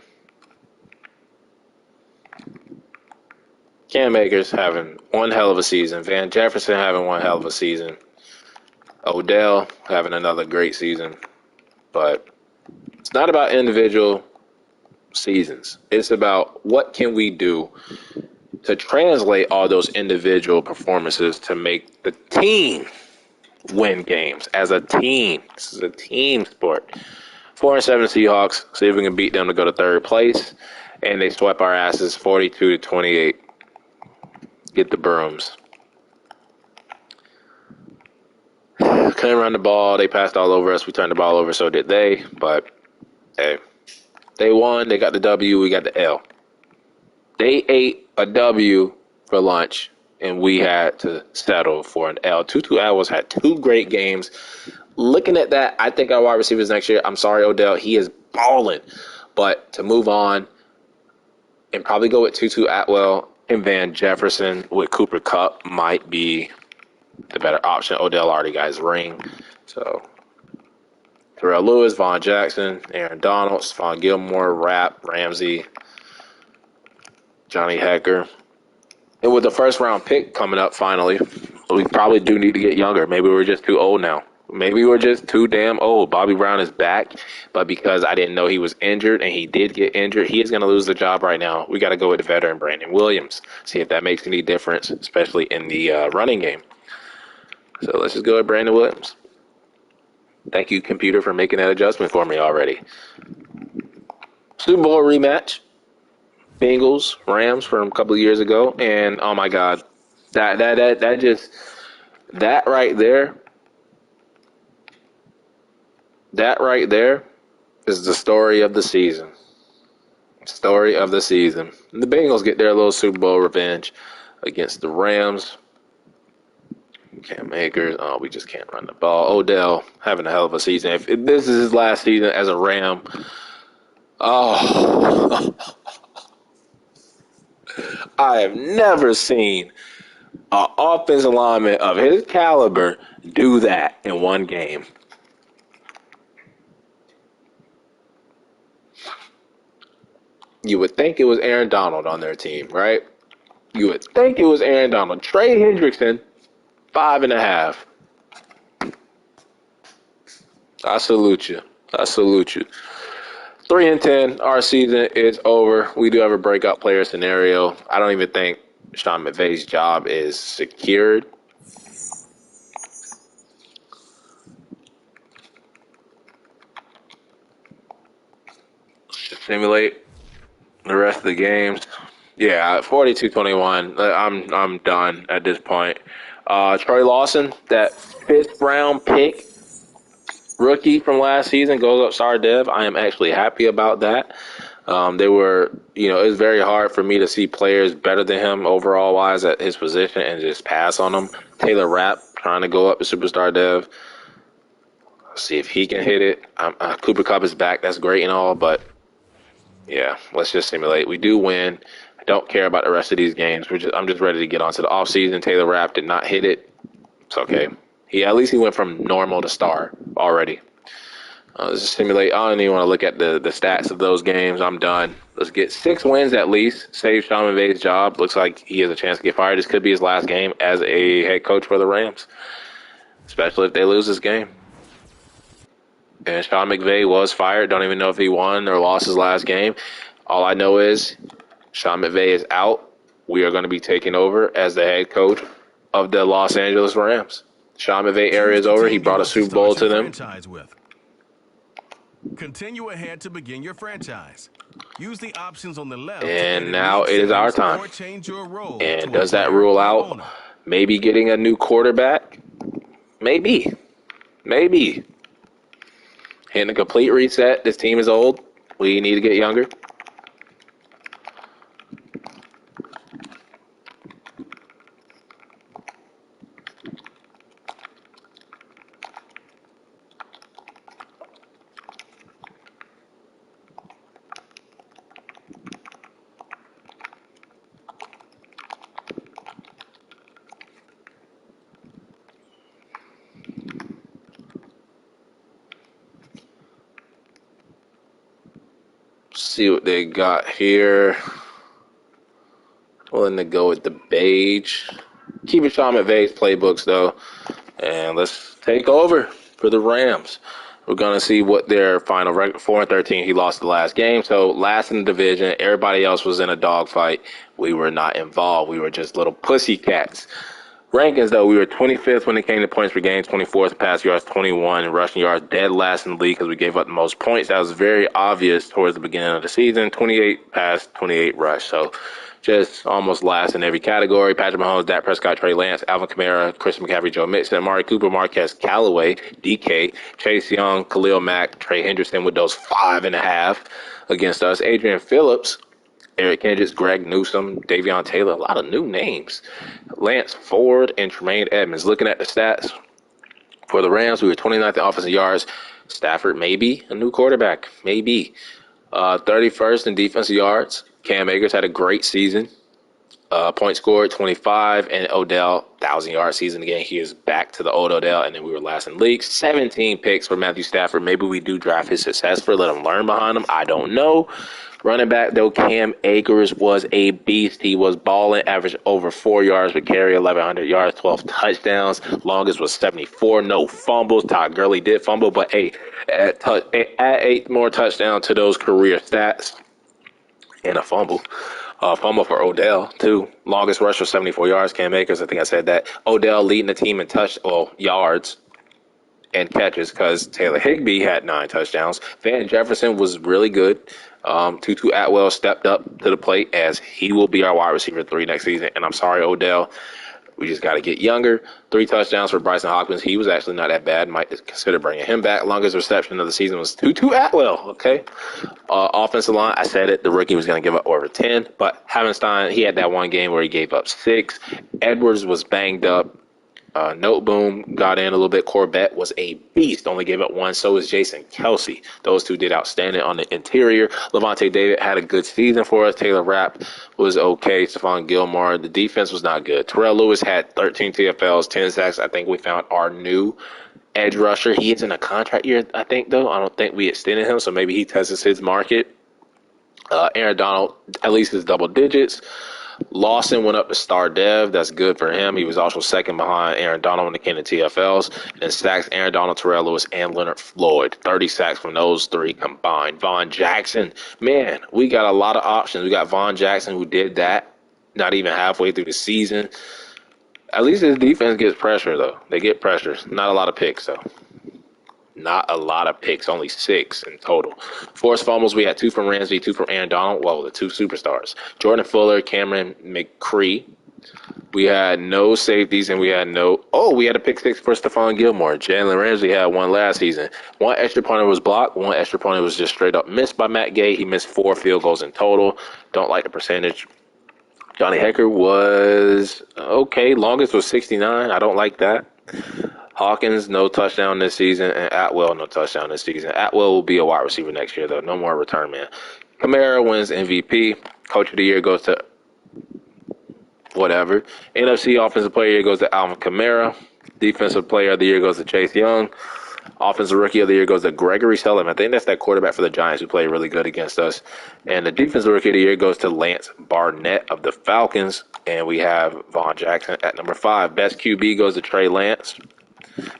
Cam Akers having one hell of a season. Van Jefferson having one hell of a season. Odell having another great season. But it's not about individual seasons. It's about what can we do to translate all those individual performances to make the team win games as a team. This is a team sport. 4-7 Seahawks. See if we can beat them to go to third place. And they swept our asses 42-28. Get the brooms. Couldn't run the ball. They passed all over us. We turned the ball over, so did they. But, hey, they won. They got the W. We got the L. They ate a W for lunch, and we had to settle for an L. Tutu Atwell had 2 great games. Looking at that, I think our wide receivers next year, I'm sorry, Odell, he is balling. But to move on and probably go with Tutu Atwell and Van Jefferson with Cooper Kupp might be the better option. Odell already got his ring. So, Terrell Lewis, Vaughn Jackson, Aaron Donald, Stephon Gilmore, Ramsey, Johnny Hecker. And with the first-round pick coming up finally, we probably do need to get younger. Maybe we're just too old now. Maybe we're just too damn old. Bobby Brown is back, but because I didn't know he was injured, and he did get injured, he is going to lose the job right now. We got to go with the veteran Brandon Williams, see if that makes any difference, especially in the running game. So let's just go with Brandon Williams. Thank you, computer, for making that adjustment for me already. Super Bowl rematch. Bengals, Rams from a couple of years ago, and oh my God, that right there is the story of the season. Story of the season. And the Bengals get their little Super Bowl revenge against the Rams. Cam Akers, we just can't run the ball. Odell having a hell of a season. If this is his last season as a Ram, I have never seen an offensive lineman of his caliber do that in one game. You would think it was Aaron Donald on their team, right? You would think it was Aaron Donald. Trey Hendrickson, 5.5. I salute you. 3-10, our season is over. We do have a breakout player scenario. I don't even think Sean McVay's job is secured. Let's simulate the rest of the games. Yeah, 42-21. I'm done at this point. Troy Lawson, that 5th round pick, rookie from last season, goes up Star Dev. I am actually happy about that. They were, it was very hard for me to see players better than him overall wise at his position and just pass on them. Taylor Rapp trying to go up to Superstar Dev. See if he can hit it. Cooper Kupp is back. That's great and all, but yeah, let's just simulate. We do win. I don't care about the rest of these games. I'm just ready to get on to the offseason. Taylor Rapp did not hit it. It's okay. At least he went from normal to star already. Let's just simulate. I don't even want to look at the stats of those games. I'm done. Let's get 6 wins at least. Save Sean McVay's job. Looks like he has a chance to get fired. This could be his last game as a head coach for the Rams, especially if they lose this game. And Sean McVay was fired. Don't even know if he won or lost his last game. All I know is Sean McVay is out. We are going to be taking over as the head coach of the Los Angeles Rams. Sean McVay era is over. He brought a Super Bowl to them. Continue ahead to begin your franchise. Use the options on the left. And now it is our time. And does that rule out maybe getting a new quarterback? Maybe. Maybe. Hitting a complete reset. This team is old. We need to get younger. See what they got here. Willing to go with the beige. Keeping Sean McVay's playbooks, though. And let's take over for the Rams. We're going to see what their final record, 4-13. He lost the last game. So last in the division, everybody else was in a dogfight. We were not involved. We were just little pussy cats. Rankings, though, we were 25th when it came to points per game, 24th pass yards, 21 rushing yards, dead last in the league because we gave up the most points. That was very obvious towards the beginning of the season. 28 pass, 28 rush. So just almost last in every category. Patrick Mahomes, Dak Prescott, Trey Lance, Alvin Kamara, Christian McCaffrey, Joe Mixon, Amari Cooper, Marquez Callaway, DK, Chase Young, Khalil Mack, Trey Hendrickson with those 5.5 against us. Adrian Phillips, Eric Kendricks, Greg Newsome, Davion Taylor, a lot of new names. Lance Ford and Tremaine Edmonds. Looking at the stats for the Rams, we were 29th in offensive yards. Stafford, maybe a new quarterback, maybe. 31st in defensive yards. Cam Akers had a great season. Points scored, 25. And Odell, 1,000-yard season again. He is back to the old Odell. And then we were last in the league. 17 picks for Matthew Stafford. Maybe we do draft his successor. Let him learn behind him. I don't know. Running back, though, Cam Akers was a beast. He was balling, averaged over 4 yards per carry, 1,100 yards, 12 touchdowns. Longest was 74, no fumbles. Todd Gurley did fumble, but hey, add 8 more touchdowns to those career stats and a fumble. Fumble for Odell, too. Longest rush was 74 yards, Cam Akers. I think I said that. Odell leading the team in yards and catches because Taylor Higbee had 9 touchdowns. Van Jefferson was really good. Tutu Atwell stepped up to the plate as he will be our wide receiver 3 next season. And I'm sorry, Odell. We just got to get younger. 3 touchdowns for Bryson Hopkins. He was actually not that bad. Might consider bringing him back. Longest reception of the season was Tutu Atwell. Okay. Offensive line, I said it. The rookie was going to give up over 10. But Havenstein, he had that one game where he gave up 6. Edwards was banged up. Noteboom got in a little bit. Corbett was a beast. Only gave up 1. So was Jason Kelsey. Those 2 did outstanding on the interior. Levante David had a good season for us. Taylor Rapp was okay. Stephon Gilmore. The defense was not good. Terrell Lewis had 13 TFLs, 10 sacks. I think we found our new edge rusher. He is in a contract year, I think, though. I don't think we extended him, so maybe he tests his market. Aaron Donald, at least his double digits. Lawson went up to star dev. That's good for him. He was also second behind Aaron Donald when it came to TFLs. And sacks, Aaron Donald, Terrell Lewis, and Leonard Floyd. 30 sacks from those 3 combined. Von Jackson, man, we got a lot of options. We got Von Jackson who did that not even halfway through the season. At least his defense gets pressure, though. They get pressure. Not a lot of picks, though. Not a lot of picks, only 6 in total. Forced fumbles, we had 2 from Ramsey, 2 from Aaron Donald. Well, the 2 superstars. Jordan Fuller, Cameron McCree. We had no safeties, and we had a pick 6 for Stephon Gilmore. Jalen Ramsey had 1 last season. 1 extra punter was blocked. 1 extra punter was just straight up missed by Matt Gay. He missed 4 field goals in total. Don't like the percentage. Johnny Hecker was okay. Longest was 69. I don't like that. Hawkins, no touchdown this season, and Atwell, no touchdown this season. Atwell will be a wide receiver next year, though. No more return man. Kamara wins MVP. Coach of the year goes to whatever. NFC Offensive Player of the Year goes to Alvin Kamara. Defensive Player of the Year goes to Chase Young. Offensive Rookie of the Year goes to Gregory Sullivan. I think that's that quarterback for the Giants who played really good against us. And the Defensive Rookie of the Year goes to Lance Barnett of the Falcons. And we have Von Jackson at number 5. Best QB goes to Trey Lance.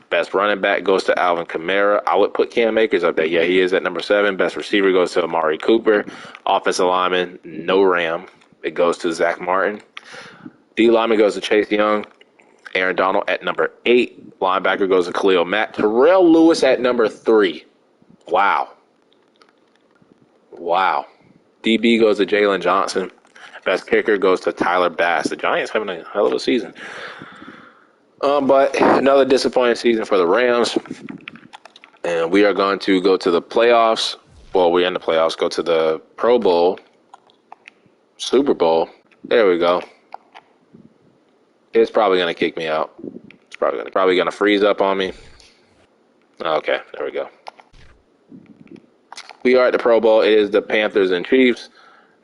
Best running back goes to Alvin Kamara. I would put Cam Akers up there. Yeah, he is at number 7. Best receiver goes to Amari Cooper. Offensive lineman, no Ram. It goes to Zach Martin. D lineman goes to Chase Young. Aaron Donald at number 8. Linebacker goes to Khalil Mack. Terrell Lewis at number 3. Wow. DB goes to Jalen Johnson. Best kicker goes to Tyler Bass. The Giants having a hell of a season. But another disappointing season for the Rams. And we are going to go to the playoffs. Well, we're in the playoffs. Go to the Pro Bowl. Super Bowl. There we go. It's probably going to kick me out. It's probably going to freeze up on me. Okay, there we go. We are at the Pro Bowl. It is the Panthers and Chiefs.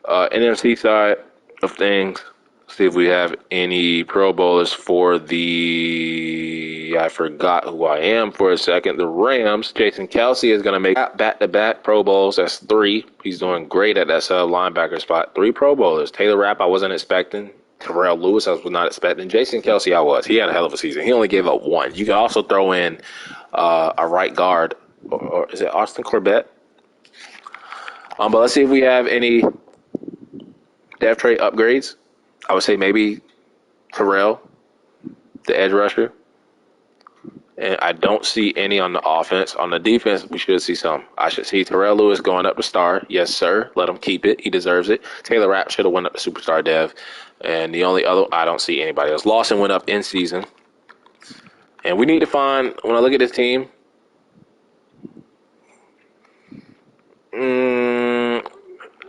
NFC side of things. See if we have any Pro Bowlers for the... I forgot who I am for a second. The Rams. Jason Kelsey is going to make back-to-back Pro Bowls. That's 3. He's doing great at that linebacker spot. 3 Pro Bowlers. Taylor Rapp, I wasn't expecting. Terrell Lewis, I was not expecting. Jason Kelsey, I was. He had a hell of a season. He only gave up 1. You can also throw in a right guard, or is it Austin Corbett? But let's see if we have any depth trade upgrades. I would say maybe Terrell, the edge rusher. And I don't see any on the offense. On the defense, we should see some. I should see Terrell Lewis going up to star. Yes, sir. Let him keep it. He deserves it. Taylor Rapp should have went up to superstar dev. And the only other, I don't see anybody else. Lawson went up in season. And we need to find, when I look at this team,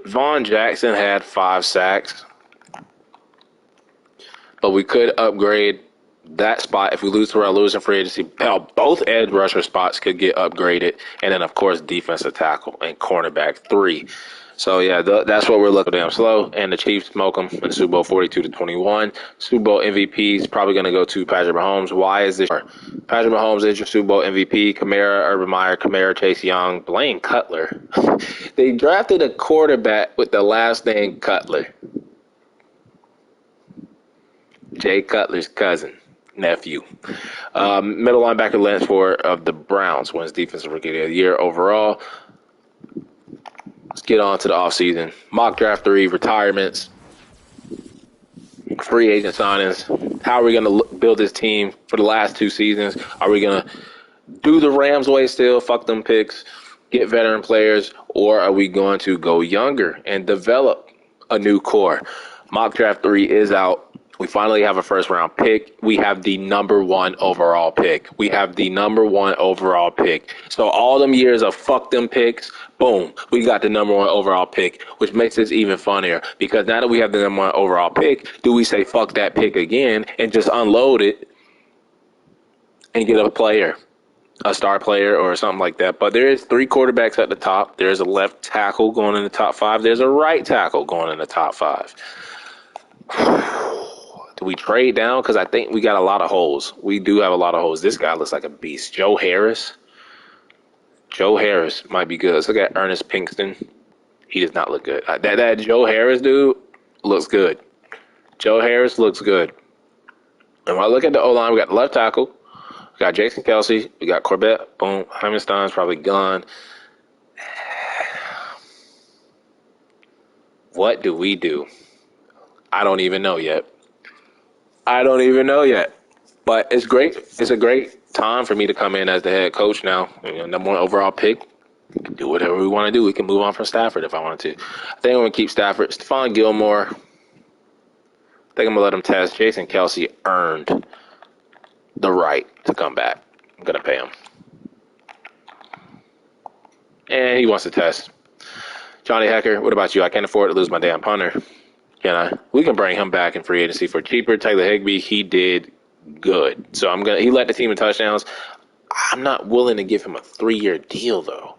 Von Jackson had 5 sacks. But we could upgrade that spot if we lose Terrell Lewis in free agency. Both edge rusher spots could get upgraded. And then, of course, defensive tackle and cornerback 3. So, yeah, that's what we're looking damn slow. And the Chiefs smoke them in the Super Bowl 42-21. Super Bowl MVP is probably going to go to Patrick Mahomes. Why is this? Patrick Mahomes is your Super Bowl MVP. Kamara, Urban Meyer, Kamara, Chase Young, Blaine Cutler. They drafted a quarterback with the last name Cutler. Jay Cutler's cousin, nephew. Middle linebacker Lance Ford of the Browns wins Defensive Rookie of the Year overall. Let's get on to the offseason. Mock draft 3, retirements, free agent signings. How are we going to build this team for the last 2 seasons? Are we going to do the Rams way still, fuck them picks, get veteran players, or are we going to go younger and develop a new core? Mock draft 3 is out. We finally have a first-round pick. We have the number 1 overall pick. So all them years of fuck them picks, boom, we got the number 1 overall pick, which makes this even funnier because now that we have the number 1 overall pick, do we say fuck that pick again and just unload it and get a player, a star player or something like that? But there is 3 quarterbacks at the top. There's a left tackle going in the top 5. There's a right tackle going in the top 5. Do we trade down? Because I think we got a lot of holes. We do have a lot of holes. This guy looks like a beast. Joe Harris might be good. Let's look at Ernest Pinkston. He does not look good. That Joe Harris dude looks good. Joe Harris looks good. And when I look at the O-line, we got the left tackle. We got Jason Kelsey. We got Corbett. Boom. Heimenstein's probably gone. What do we do? I don't even know yet. But it's great. It's a great time for me to come in as the head coach now. Number 1 overall pick. We can do whatever we want to do. We can move on from Stafford if I wanted to. I think I'm going to keep Stafford. Stephon Gilmore. I think I'm going to let him test. Jason Kelsey earned the right to come back. I'm going to pay him. And he wants to test. Johnny Hecker, what about you? I can't afford to lose my damn punter. Can I? We can bring him back in free agency for cheaper. Taylor Higbee, he did good. So he led the team in touchdowns. I'm not willing to give him a 3-year deal, though.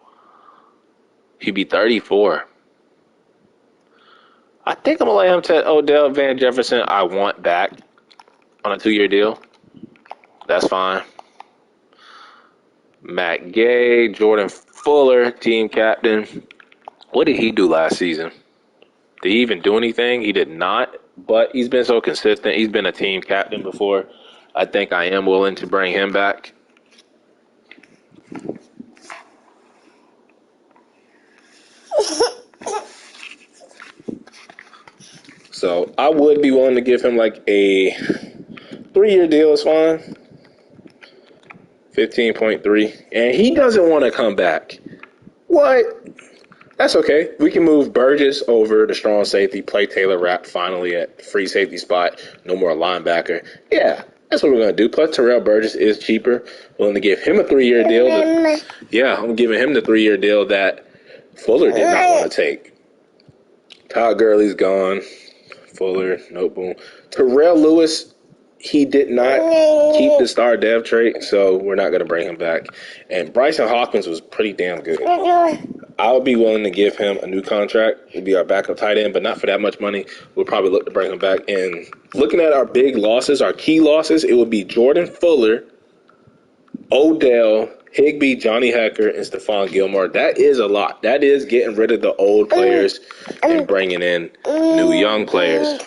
He'd be 34. I think I'm going to let him to Odell Van Jefferson. I want back on a 2-year deal. That's fine. Matt Gay, Jordan Fuller, team captain. What did he do last season? Did he even do anything? He did not, but he's been so consistent. He's been a team captain before. I think I am willing to bring him back. So I would be willing to give him like a 3-year deal is fine. 15.3. And he doesn't want to come back. What? That's okay. We can move Burgess over to strong safety, play Taylor Rapp finally at free safety spot. No more linebacker. Yeah, that's what we're going to do. Plus, Terrell Burgess is cheaper. Willing to give him a 3-year deal. I'm giving him the 3-year deal that Fuller did not want to take. Todd Gurley's gone. Fuller, nope, boom. Terrell Lewis, he did not keep the star dev trait, so we're not going to bring him back. And Bryson Hawkins was pretty damn good. I would be willing to give him a new contract. He'll be our backup tight end, but not for that much money. We'll probably look to bring him back. And looking at our big losses, our key losses, it would be Jordan Fuller, Odell, Higbee, Johnny Hecker, and Stephon Gilmore. That is a lot. That is getting rid of the old players and bringing in new young players.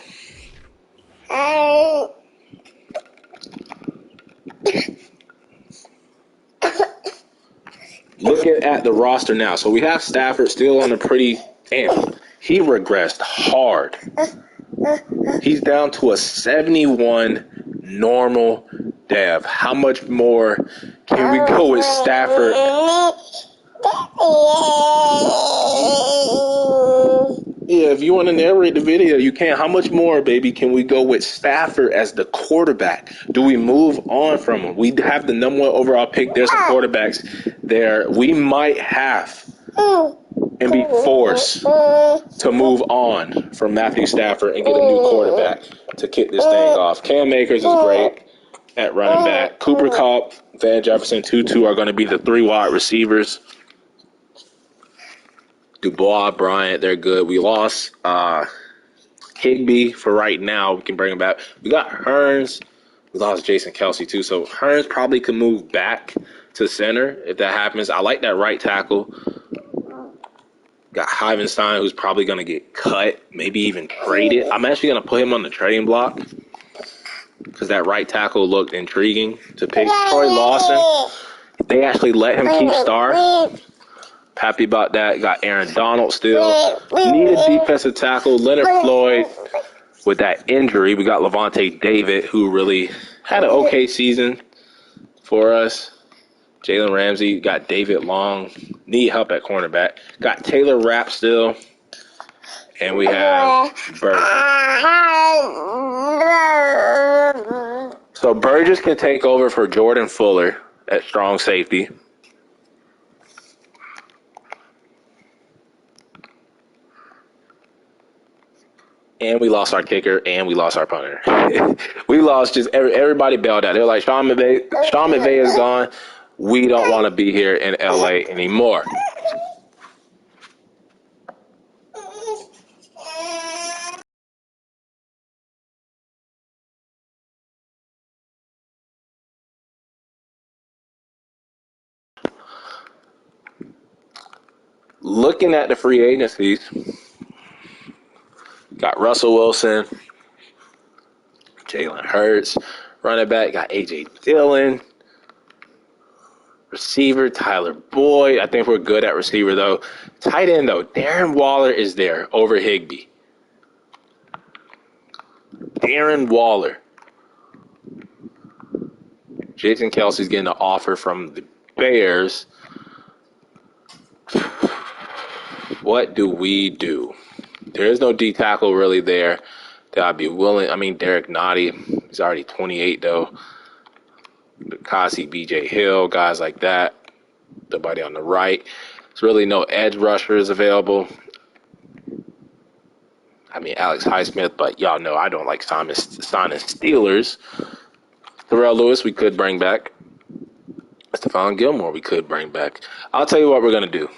Looking at the roster now. So we have Stafford still on a pretty... Damn, he regressed hard. He's down to a 71 normal dev. How much more can we go with Stafford? Yeah, if you want to narrate the video, you can. How much more, baby, can we go with Stafford as the quarterback? Do we move on from him? We have the number 1 overall pick. There's some quarterbacks there. We might have and be forced to move on from Matthew Stafford and get a new quarterback to kick this thing off. Cam Akers is great at running back. Cooper Kupp, Van Jefferson, Tutu are going to be the 3 wide receivers. Dubois, Bryant, they're good. We lost Higbee for right now. We can bring him back. We got Hearns. We lost Jason Kelsey, too. So Hearns probably could move back to center if that happens. I like that right tackle. Got Hyvenstein, who's probably going to get cut, maybe even traded. I'm actually going to put him on the trading block because that right tackle looked intriguing to pick. Troy Lawson, they actually let him keep Star. Happy about that. Got Aaron Donald still. Need a defensive tackle. Leonard Floyd with that injury. We got Levante David, who really had an okay season for us. Jalen Ramsey. Got David Long. Need help at cornerback. Got Taylor Rapp still. And we have Burgess. So Burgess can take over for Jordan Fuller at strong safety. And we lost our kicker, and we lost our punter. We lost just everybody bailed out. They're like, Sean McVay is gone. We don't want to be here in LA anymore. Looking at the free agencies, got Russell Wilson, Jalen Hurts, running back, got A.J. Dillon, receiver, Tyler Boyd. I think we're good at receiver, though. Tight end, though, Darren Waller is there over Higbee. Darren Waller. Jason Kelsey's getting an offer from the Bears. What do we do? There is no D tackle really there that I'd be willing. I mean, Derek Nottie, he's already 28, though. Kasi, BJ Hill, guys like that. Nobody on the right. There's really no edge rushers available. I mean, Alex Highsmith, but y'all know I don't like signing Steelers. Terrell Lewis, we could bring back. Stephon Gilmore, we could bring back. I'll tell you what we're going to do.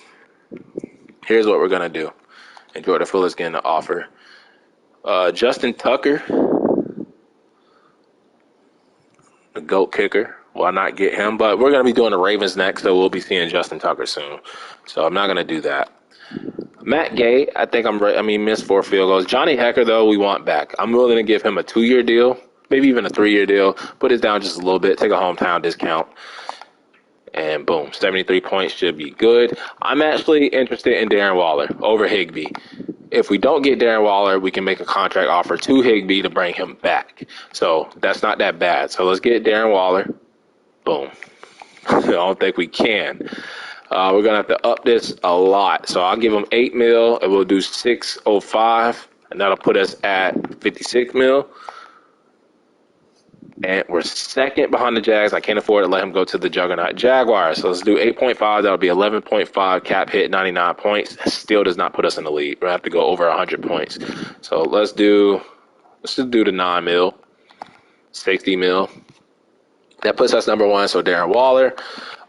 Here's what we're going to do. And Jordan Fuller's getting an offer. Justin Tucker, the GOAT kicker. Why not get him? But we're going to be doing the Ravens next, so we'll be seeing Justin Tucker soon. So I'm not going to do that. Matt Gay, I think missed 4 field goals. Johnny Hecker, though, we want back. I'm willing to give him a 2-year deal, maybe even a 3-year deal. Put it down just a little bit, take a hometown discount. And boom, 73 points should be good. I'm actually interested in Darren Waller over Higbee. If we don't get Darren Waller, we can make a contract offer to Higbee to bring him back. So that's not that bad. So let's get Darren Waller. Boom. I don't think we can. We're going to have to up this a lot. So I'll give him $8 million, and we'll do 605, and that'll put us at $56 million. And we're second behind the Jags. I can't afford to let him go to the juggernaut Jaguars. So let's do 8.5. That'll be 11.5. Cap hit 99 points. Still does not put us in the lead. We'll have to go over 100 points. So let's just do the 9 mil, 60 mil. That puts us number 1. So Darren Waller.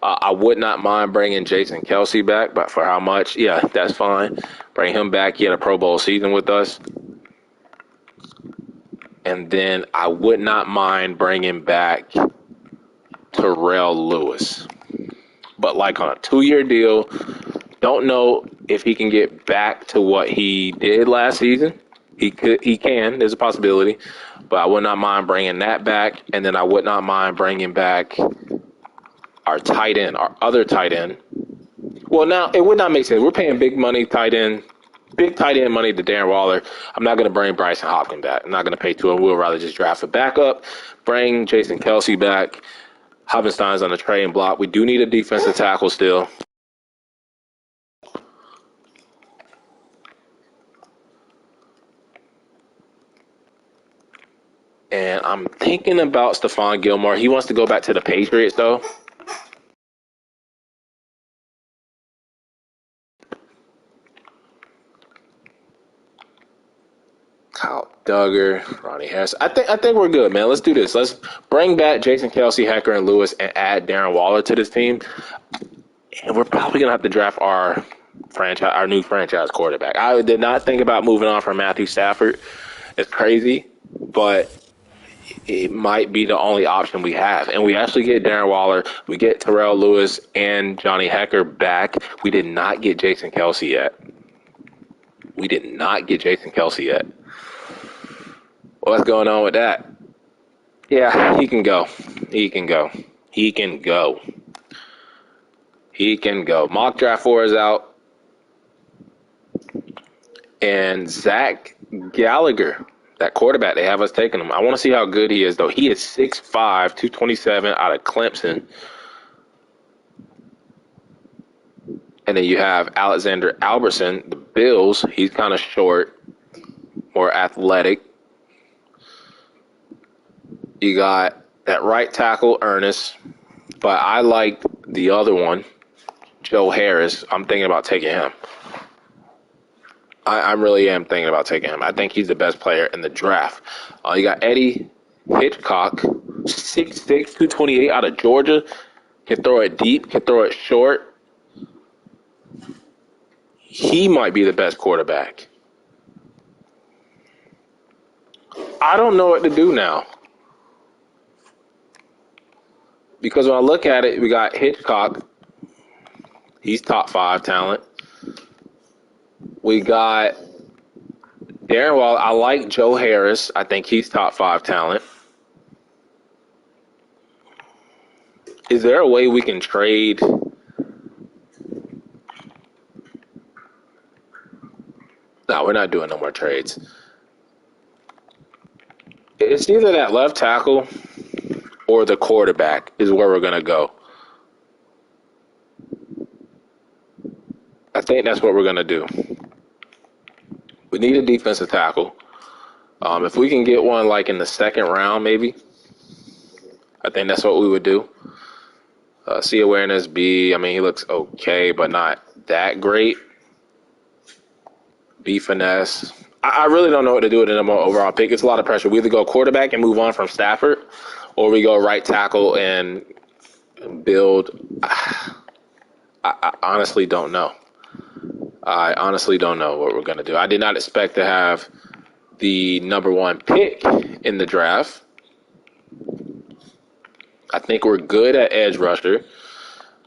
I would not mind bringing Jason Kelce back, but for how much? Yeah, that's fine. Bring him back. He had a Pro Bowl season with us. And then I would not mind bringing back Terrell Lewis. But like on a 2-year deal, don't know if he can get back to what he did last season. He can. There's a possibility. But I would not mind bringing that back. And then I would not mind bringing back our tight end, our other tight end. Well, now, it would not make sense. We're paying big tight end money to Darren Waller. I'm not going to bring Bryson Hopkins back. I'm not going to pay to him. We'll rather just draft a backup, bring Jason Kelce back. Hoppenstein's on the trading block. We do need a defensive tackle still. And I'm thinking about Stephon Gilmore. He wants to go back to the Patriots, though. Kyle Duggar, Ronnie Harris. I think we're good, man. Let's do this. Let's bring back Jason Kelce, Hecker, and Lewis, and add Darren Waller to this team. And we're probably gonna have to draft our new franchise quarterback. I did not think about moving on from Matthew Stafford. It's crazy, but it might be the only option we have. And we actually get Darren Waller. We get Terrell Lewis and Johnny Hecker back. We did not get Jason Kelce yet. What's going on with that? Yeah, he can go. Mock draft 4 is out. And Zach Gallagher, that quarterback, they have us taking him. I want to see how good he is, though. He is 6'5", 227 out of Clemson. And then you have Alexander Albertson, the Bills. He's kind of short, more athletic. You got that right tackle, Ernest. But I like the other one, Joe Harris. I'm thinking about taking him. I really am thinking about taking him. I think he's the best player in the draft. You got Eddie Hitchcock, 6'6", 228 out of Georgia. Can throw it deep, can throw it short. He might be the best quarterback. I don't know what to do now. Because when I look at it, we got Hitchcock. He's top 5 talent. We got Darren Waller. I like Joe Harris. I think he's top 5 talent. Is there a way we can trade? No, we're not doing no more trades. It's either that left tackle or the quarterback is where we're going to go. I think that's what we're going to do. We need a defensive tackle. If we can get one like in the second round, maybe, I think that's what we would do. C awareness, B, I mean, he looks okay, but not that great. B finesse. I really don't know what to do with the number one overall pick. It's a lot of pressure. We either go quarterback and move on from Stafford, or we go right tackle and build. I honestly don't know. I honestly don't know what we're going to do. I did not expect to have the number 1 pick in the draft. I think we're good at edge rusher.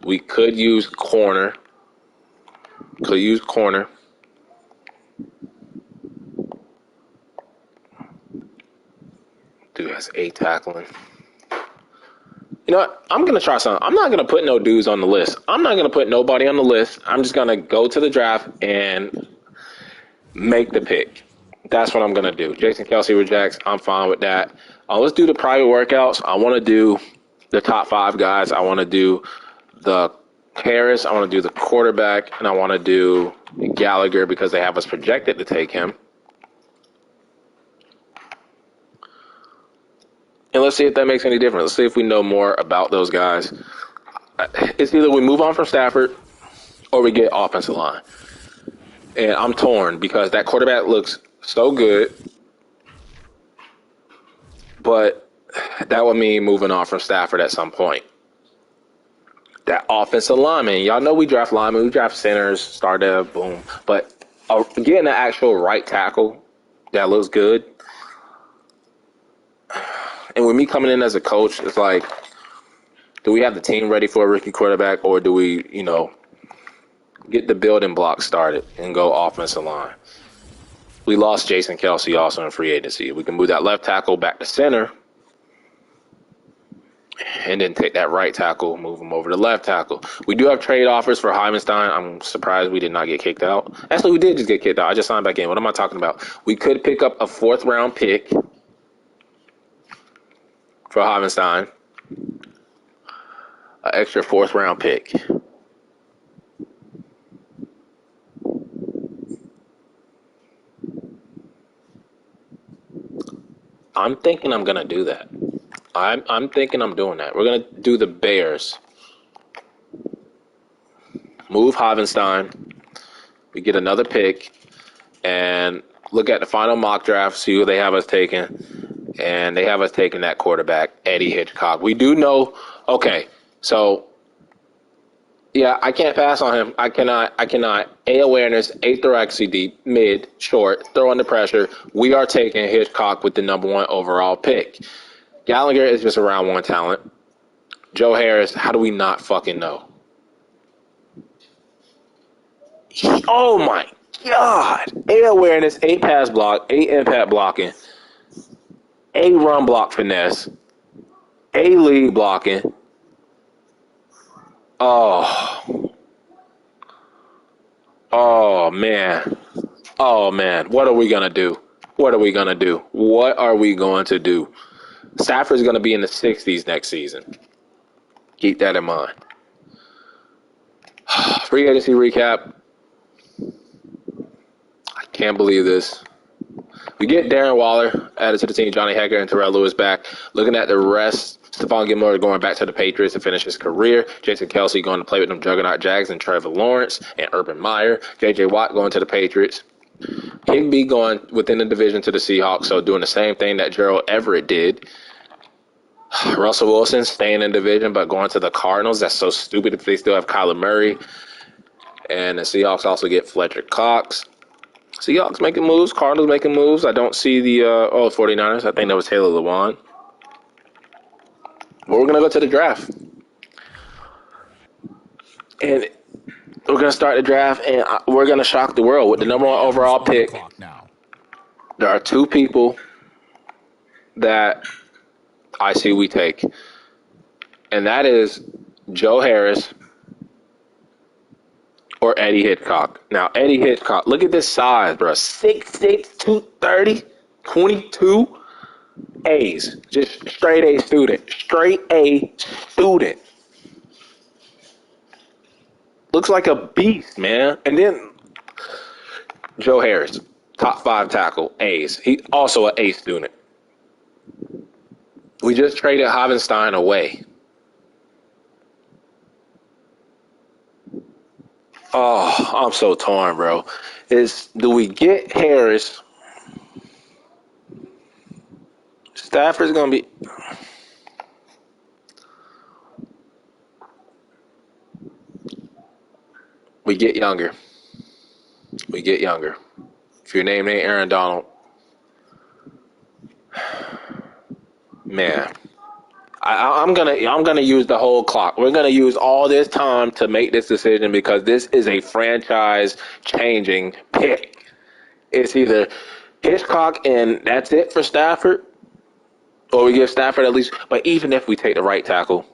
We could use corner. Dude has 8 tackling. You know what? I'm going to try something. I'm not going to put no dudes on the list. I'm not going to put nobody on the list. I'm just going to go to the draft and make the pick. That's what I'm going to do. Jason Kelce rejects. I'm fine with that. Let's do the private workouts. I want to do the top 5 guys. I want to do the Harris. I want to do the quarterback. And I want to do Gallagher because they have us projected to take him. And let's see if that makes any difference. Let's see if we know more about those guys. It's either we move on from Stafford or we get offensive line. And I'm torn because that quarterback looks so good. But that would mean moving on from Stafford at some point. That offensive lineman, y'all know we draft linemen, we draft centers, start there, boom. But getting the actual right tackle that looks good. And with me coming in as a coach, it's like, do we have the team ready for a rookie quarterback, or do we, get the building blocks started and go offensive line? We lost Jason Kelce also in free agency. We can move that left tackle back to center and then take that right tackle, move him over to left tackle. We do have trade offers for Heimenstein. I'm surprised we did not get kicked out. Actually, we did just get kicked out. I just signed back in. What am I talking about? We could pick up a 4th-round pick for Heimenstein. An extra 4th-round pick. I'm thinking I'm going to do that. I'm thinking I'm doing that. We're going to do the Bears. Move Heimenstein. We get another pick. And look at the final mock draft, see who they have us taking. And they have us taking that quarterback, Eddie Hitchcock. We do know, okay, so, yeah, I can't pass on him. I cannot. A, awareness, A, thoracic deep, mid, short, throw under pressure. We are taking Hitchcock with the number 1 overall pick. Gallagher is just a round 1 talent. Joe Harris, how do we not fucking know? Oh, my God. A, awareness, A, pass block, A, impact blocking, A, run block finesse, A, lead blocking. Oh, man. What are we going to do? What are we going to do? Stafford's going to be in the 60s next season. Keep that in mind. Free agency recap. I can't believe this. We get Darren Waller added to the team, Johnny Hekker and Terrell Lewis back. Looking at the rest, Stephon Gilmore going back to the Patriots to finish his career. Jason Kelce going to play with them Juggernaut Jags and Trevor Lawrence and Urban Meyer. J.J. Watt going to the Patriots. Higbee going within the division to the Seahawks, so doing the same thing that Gerald Everett did. Russell Wilson staying in the division but going to the Cardinals. That's so stupid if they still have Kyler Murray. And the Seahawks also get Fletcher Cox. Seahawks making moves, Cardinals making moves. I don't see the 49ers. I think that was Taylor Lewan. But we're going to go to the draft. And we're going to start the draft, and we're going to shock the world with the number 1 overall pick. There are 2 people that I see we take. And that is Joe Harris or Eddie Hitchcock. Now, Eddie Hitchcock, look at this size, bro. 6'6", 230, 22 A's. Just straight A student. Straight A student. Looks like a beast, man. And then Joe Harris, top 5 tackle, A's. He also an A student. We just traded Heimenstein away. Oh, I'm so torn, bro. Do we get Harris? Stafford's going to be... We get younger. If your name ain't Aaron Donald, man, I'm gonna use the whole clock. We're gonna use all this time to make this decision because this is a franchise changing pick. It's either Hitchcock and that's it for Stafford, or we give Stafford at least. But even if we take the right tackle,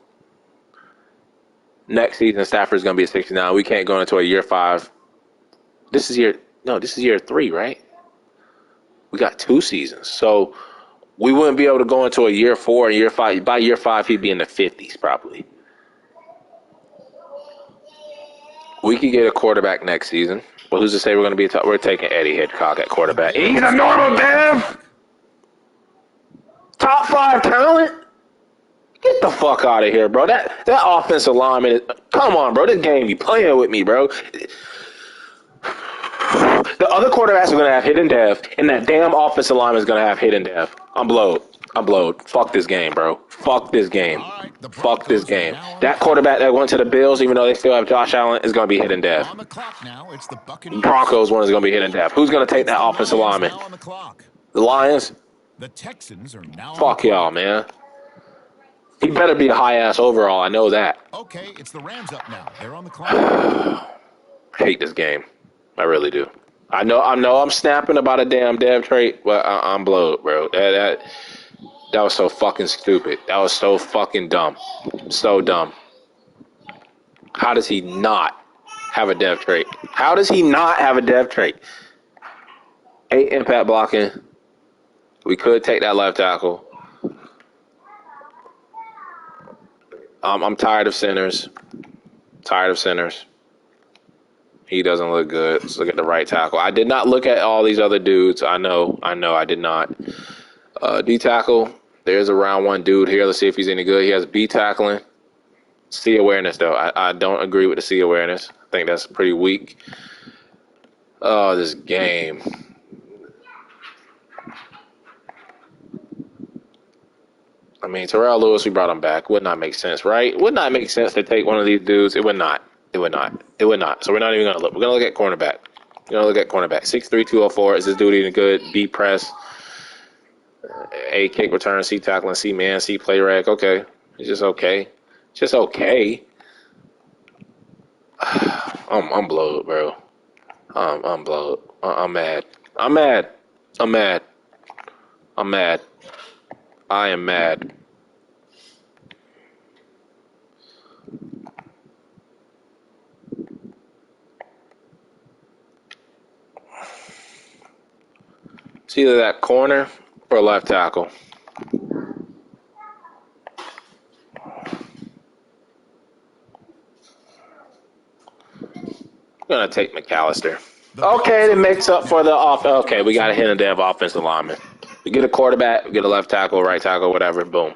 next season Stafford's gonna be at 69. We can't go into a year 5. This is year 3, right? We got 2 seasons, so we wouldn't be able to go into a year 4 and year 5. By year 5, he'd be in the 50s probably. We could get a quarterback next season. But who's to say we're going to be? We're taking Eddie Hitchcock at quarterback. He's a normal dev. Top 5 talent. Get the fuck out of here, bro. That offensive lineman is, come on, bro. This game be playing with me, bro. The other quarterbacks are going to have hidden dev, and that damn offensive lineman is going to have hidden dev. I'm blowed. Fuck this game, bro. Fuck this game. Fuck this game. That quarterback that went to the Bills, even though they still have Josh Allen, is going to be hidden dev. On the clock now, it's the Broncos one is going to be hidden dev. Who's going to take that offensive lineman? The Lions? The Texans are now. Fuck y'all, man. He better be a high-ass overall. I know that. Okay, it's the Rams up now. They're on the clock. I hate this game. I really do. I know I'm snapping about a damn dev trait, but I'm blowed, bro. That was so fucking stupid. That was so fucking dumb. So dumb. How does he not have a dev trait? How does he not have a dev trait? 8 impact blocking. We could take that left tackle. I'm tired of centers. He doesn't look good. Let's look at the right tackle. I did not look at all these other dudes. I know I did not. D tackle. There's a round 1 dude here. Let's see if he's any good. He has B tackling. C awareness, though. I don't agree with the C awareness. I think that's pretty weak. Oh, this game. I mean, Terrell Lewis, we brought him back. Would not make sense, right? Would not make sense to take one of these dudes. It would not. So we're not even going to look. We're going to look at cornerback. 6'3", 204. Is this dude even good? B press. A kick return. C tackling. C man. C play rag. Okay. It's just okay. I'm blowed, bro. I'm blowed. I'm mad. I am mad. It's either that corner or left tackle. I'm going to take McAllister. Okay, it makes up for the off. Okay, we got a hidden dev offensive lineman. We get a quarterback, we get a left tackle, right tackle, whatever, boom.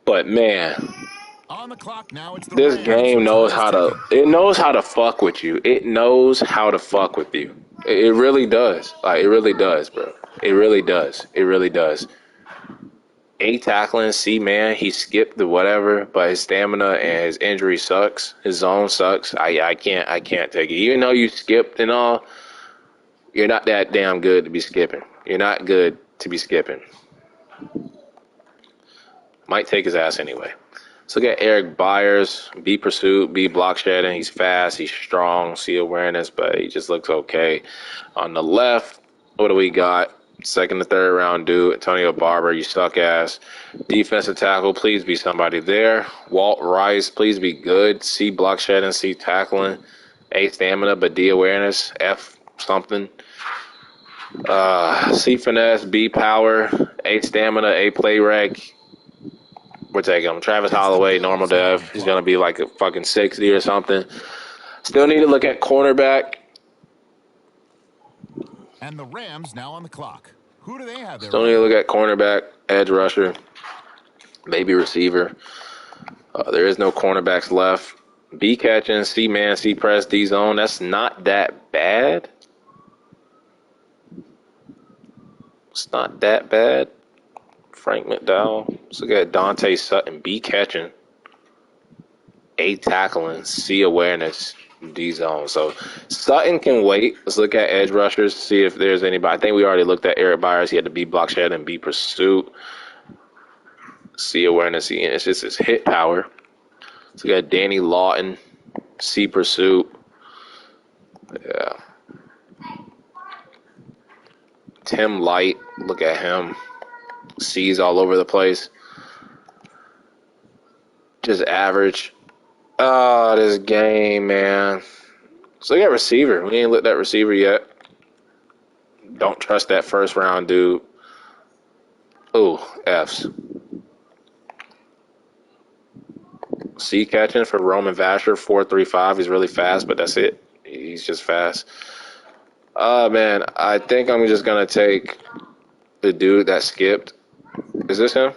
But man, on the clock now, it's the this Rams. game knows how to fuck with you. It knows how to fuck with you. It really does. Like, it really does, bro. It really does. A tackling, C man, he skipped the whatever, but his stamina and his injury sucks. His zone sucks. I can't take it. Even though you skipped and all, you're not that damn good to be skipping. You're not good to be skipping. Might take his ass anyway. Let's look at Eric Byers. B pursuit, B block shedding. He's fast, he's strong, C awareness, but he just looks okay. On the left, what do we got? Second to third round dude, Antonio Barber, you suck ass. Defensive tackle, please be somebody there. Walt Rice, please be good. C block shedding, C tackling. A stamina, but D awareness, F something. C finesse, B power, A stamina, A play reg. We're taking him. Travis Holloway, normal dev. He's going to be like a fucking 60 or something. Still need to look at cornerback. And the Rams now on the clock. Who do they have there? Still need to look at cornerback, edge rusher, maybe receiver. There is no cornerbacks left. B catching, C man, C press, D zone. That's not that bad. It's not that bad. Frank McDowell. Let's look at Dante Sutton. B catching, A tackling, C awareness, D zone. So Sutton can wait. Let's look at edge rushers, see if there's anybody. I think we already looked at Eric Byers. He had the B block shed and B pursuit. C awareness. It's just his hit power. So we got Danny Lawton, C pursuit. Yeah. Tim Light. Look at him. C's all over the place. Just average. Oh, this game, man. So we got receiver. We ain't lit that receiver yet. Don't trust that first round dude. Ooh, F's. C catching for Roman Vasher, 4.35. He's really fast, but that's it. He's just fast. Man, I think I'm just going to take the dude that skipped. Is this him?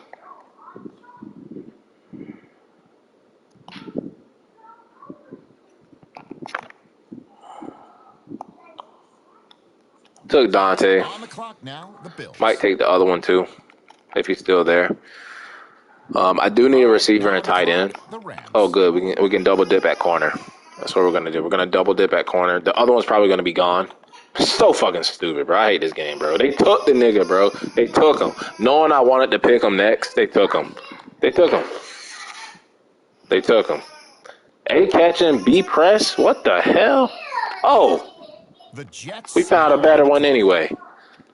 Took Dante. On the clock now, the Bills. Might take the other one too, if he's still there. I do need a receiver and tight end. Oh, good. We can double dip at corner. That's what we're gonna do. We're gonna double dip at corner. The other one's probably gonna be gone. So fucking stupid, bro. I hate this game, bro. They took the nigga, bro. They took him. Knowing I wanted to pick him next, they took him. They took him. They took him. A catching, B press. What the hell? Oh. The Jets. We found a better one anyway.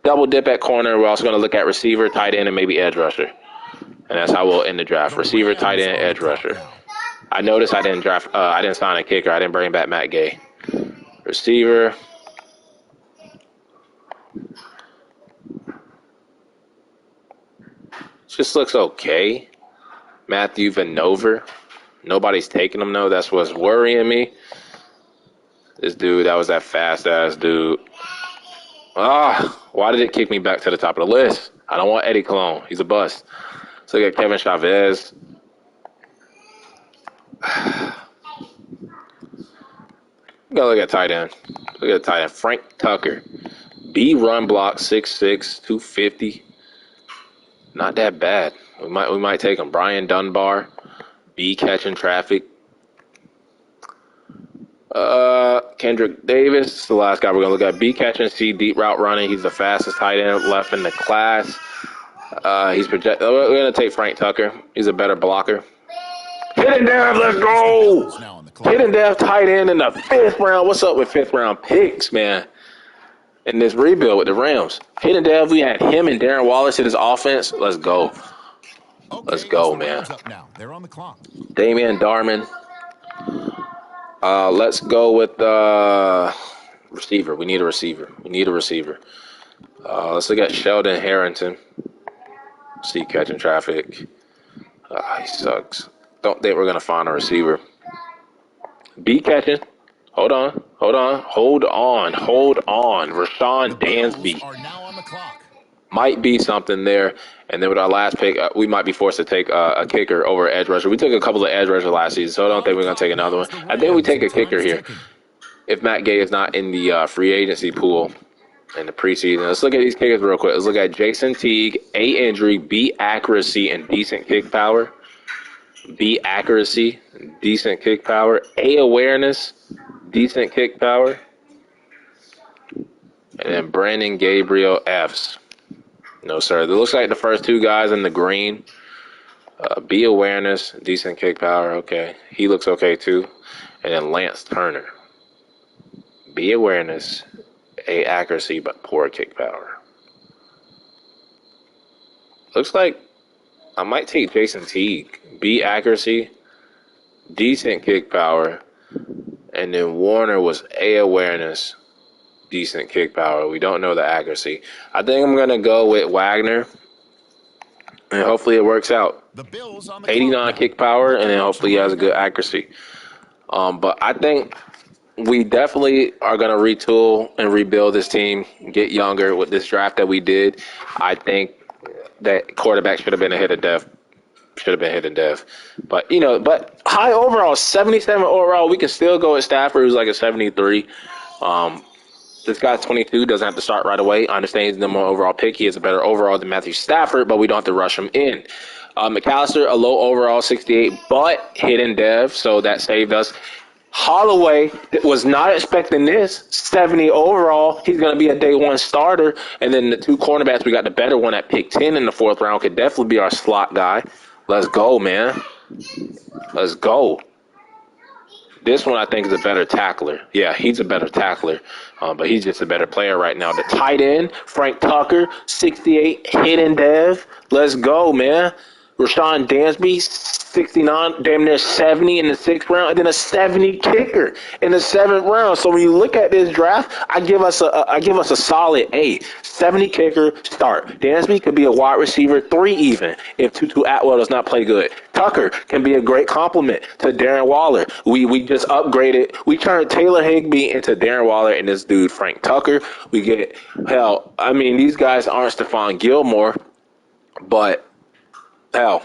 Double dip at corner. We're also going to look at receiver, tight end, and maybe edge rusher. And that's how we'll end the draft. Receiver, tight end, edge rusher. I noticed I didn't draft. I didn't sign a kicker. I didn't bring back Matt Gay. Receiver. Just looks okay. Matthew Vanover. Nobody's taking him though. That's what's worrying me. This dude, that was that fast-ass dude. Why did it kick me back to the top of the list? I don't want Eddie Cologne. He's a bust. So we got Kevin Chavez. We gotta look at tight end. Look at tight end. Frank Tucker. B run block, 6'6", 250. Not that bad. We might take him. Brian Dunbar. B catching traffic. Kendrick Davis, the last guy we're gonna look at. B catching, C deep route running. He's the fastest tight end left in the class. He's projected. We're gonna take Frank Tucker. He's a better blocker. Hidden Dev, let's go. Hidden Dev tight end in the 5th round. What's up with 5th round picks, man? In this rebuild with the Rams, Hidden Dev, we had him and Darren Wallace in his offense. Let's go. Let's go, man. They're on the clock. Damian Darman. Let's go with receiver. We need a receiver. Let's look at Sheldon Harrington. See catching traffic. He sucks. Don't think we're going to find a receiver. B catching. Hold on. Rashawn Dansby. Are now on the clock. Might be something there. And then with our last pick, we might be forced to take a kicker over edge rusher. We took a couple of edge rushers last season, so I don't think we're going to take another one. I think we take a kicker here if Matt Gay is not in the free agency pool in the preseason. Let's look at these kickers real quick. Let's look at Jason Teague, A, injury, B, accuracy, and decent kick power. B, accuracy, decent kick power. A, awareness, decent kick power. And then Brandon Gabriel, F's. No, sir. It looks like the first two guys in the green. B, awareness, decent kick power. Okay. He looks okay, too. And then Lance Turner. B, awareness, A, accuracy, but poor kick power. Looks like I might take Jason Teague. B, accuracy, decent kick power. And then Warner was A, awareness, decent kick power. We don't know the accuracy. I think I'm going to go with Wagner. And hopefully it works out. The Bills on the 89 kick power, and then hopefully he has a good accuracy. But I think we definitely are going to retool and rebuild this team, get younger with this draft that we did. I think that quarterback should have been a hidden dev. But, but high overall, 77 overall, we can still go at Stafford, who's like a 73. This guy's 22, doesn't have to start right away. I understand he's the number 1 overall pick. He is a better overall than Matthew Stafford, but we don't have to rush him in. McAllister, a low overall, 68, but hidden dev, so that saved us. Holloway was not expecting this, 70 overall. He's going to be a day 1 starter. And then the 2 cornerbacks, we got the better one at pick 10 in the 4th round, could definitely be our slot guy. Let's go, man. Let's go. This one I think is a better tackler. Yeah, he's a better tackler, but he's just a better player right now. The tight end, Frank Tucker, 68, hidden dev. Let's go, man. Rashawn Dansby, 69, damn near 70 in the 6th round, and then a 70 kicker in the 7th round. So when you look at this draft, I give us a solid A. 70 kicker, start. Dansby could be a wide receiver 3 even if Tutu Atwell does not play good. Tucker can be a great compliment to Darren Waller. We just upgraded. We turned Taylor Higbee into Darren Waller and this dude Frank Tucker. We get hell. I mean, these guys aren't Stephon Gilmore, but hell,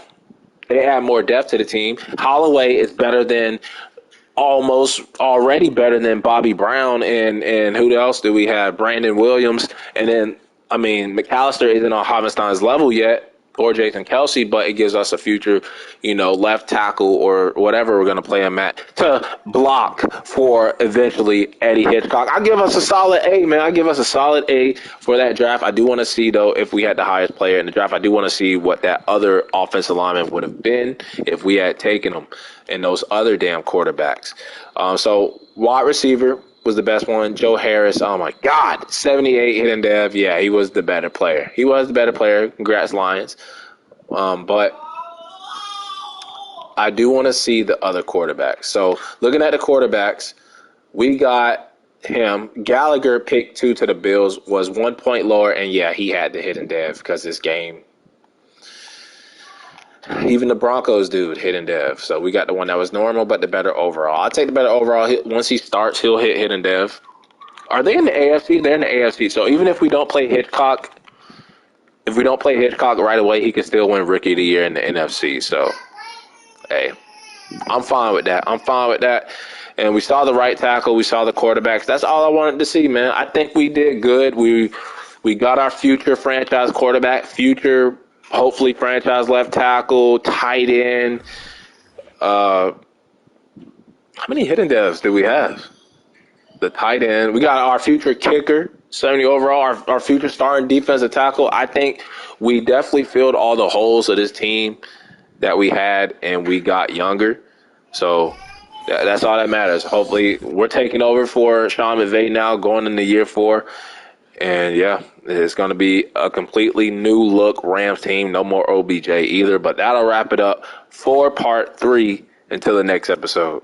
they add more depth to the team. Holloway is better than almost already better than Bobby Brown and who else do we have? Brandon Williams, and then I mean McAllister isn't on Havenstein's level yet, or Jason Kelsey, but it gives us a future, left tackle or whatever we're going to play him at to block for eventually Eddie Hitchcock. I give us a solid A, man. I give us a solid A for that draft. I do want to see, though, if we had the highest player in the draft, I do want to see what that other offensive lineman would have been if we had taken him and those other damn quarterbacks. So wide receiver was the best one. Joe Harris, oh my God, 78 hidden dev. Yeah, he was the better player. He was the better player. Congrats, Lions. But I do want to see the other quarterbacks. So looking at the quarterbacks, we got him. Gallagher picked 2 to the Bills, was 1 point lower, and yeah, he had the hidden dev because this game. Even the Broncos dude hidden dev. So we got the one that was normal, but the better overall. I'll take the better overall. Once he starts, he'll hit hidden dev. Are they in the AFC? They're in the AFC. So even if we don't play Hitchcock, right away, he can still win Rookie of the Year in the NFC. So, hey, I'm fine with that. And we saw the right tackle. We saw the quarterbacks. That's all I wanted to see, man. I think we did good. We got our future franchise quarterback, future hopefully franchise left tackle, tight end. How many hidden devs do we have? The tight end. We got our future kicker, 70 overall, our future starting defensive tackle. I think we definitely filled all the holes of this team that we had, and we got younger. So that's all that matters. Hopefully we're taking over for Sean McVay now going into year 4. And, yeah, it's going to be a completely new look Rams team. No more OBJ either. But that'll wrap it up for part 3 until the next episode.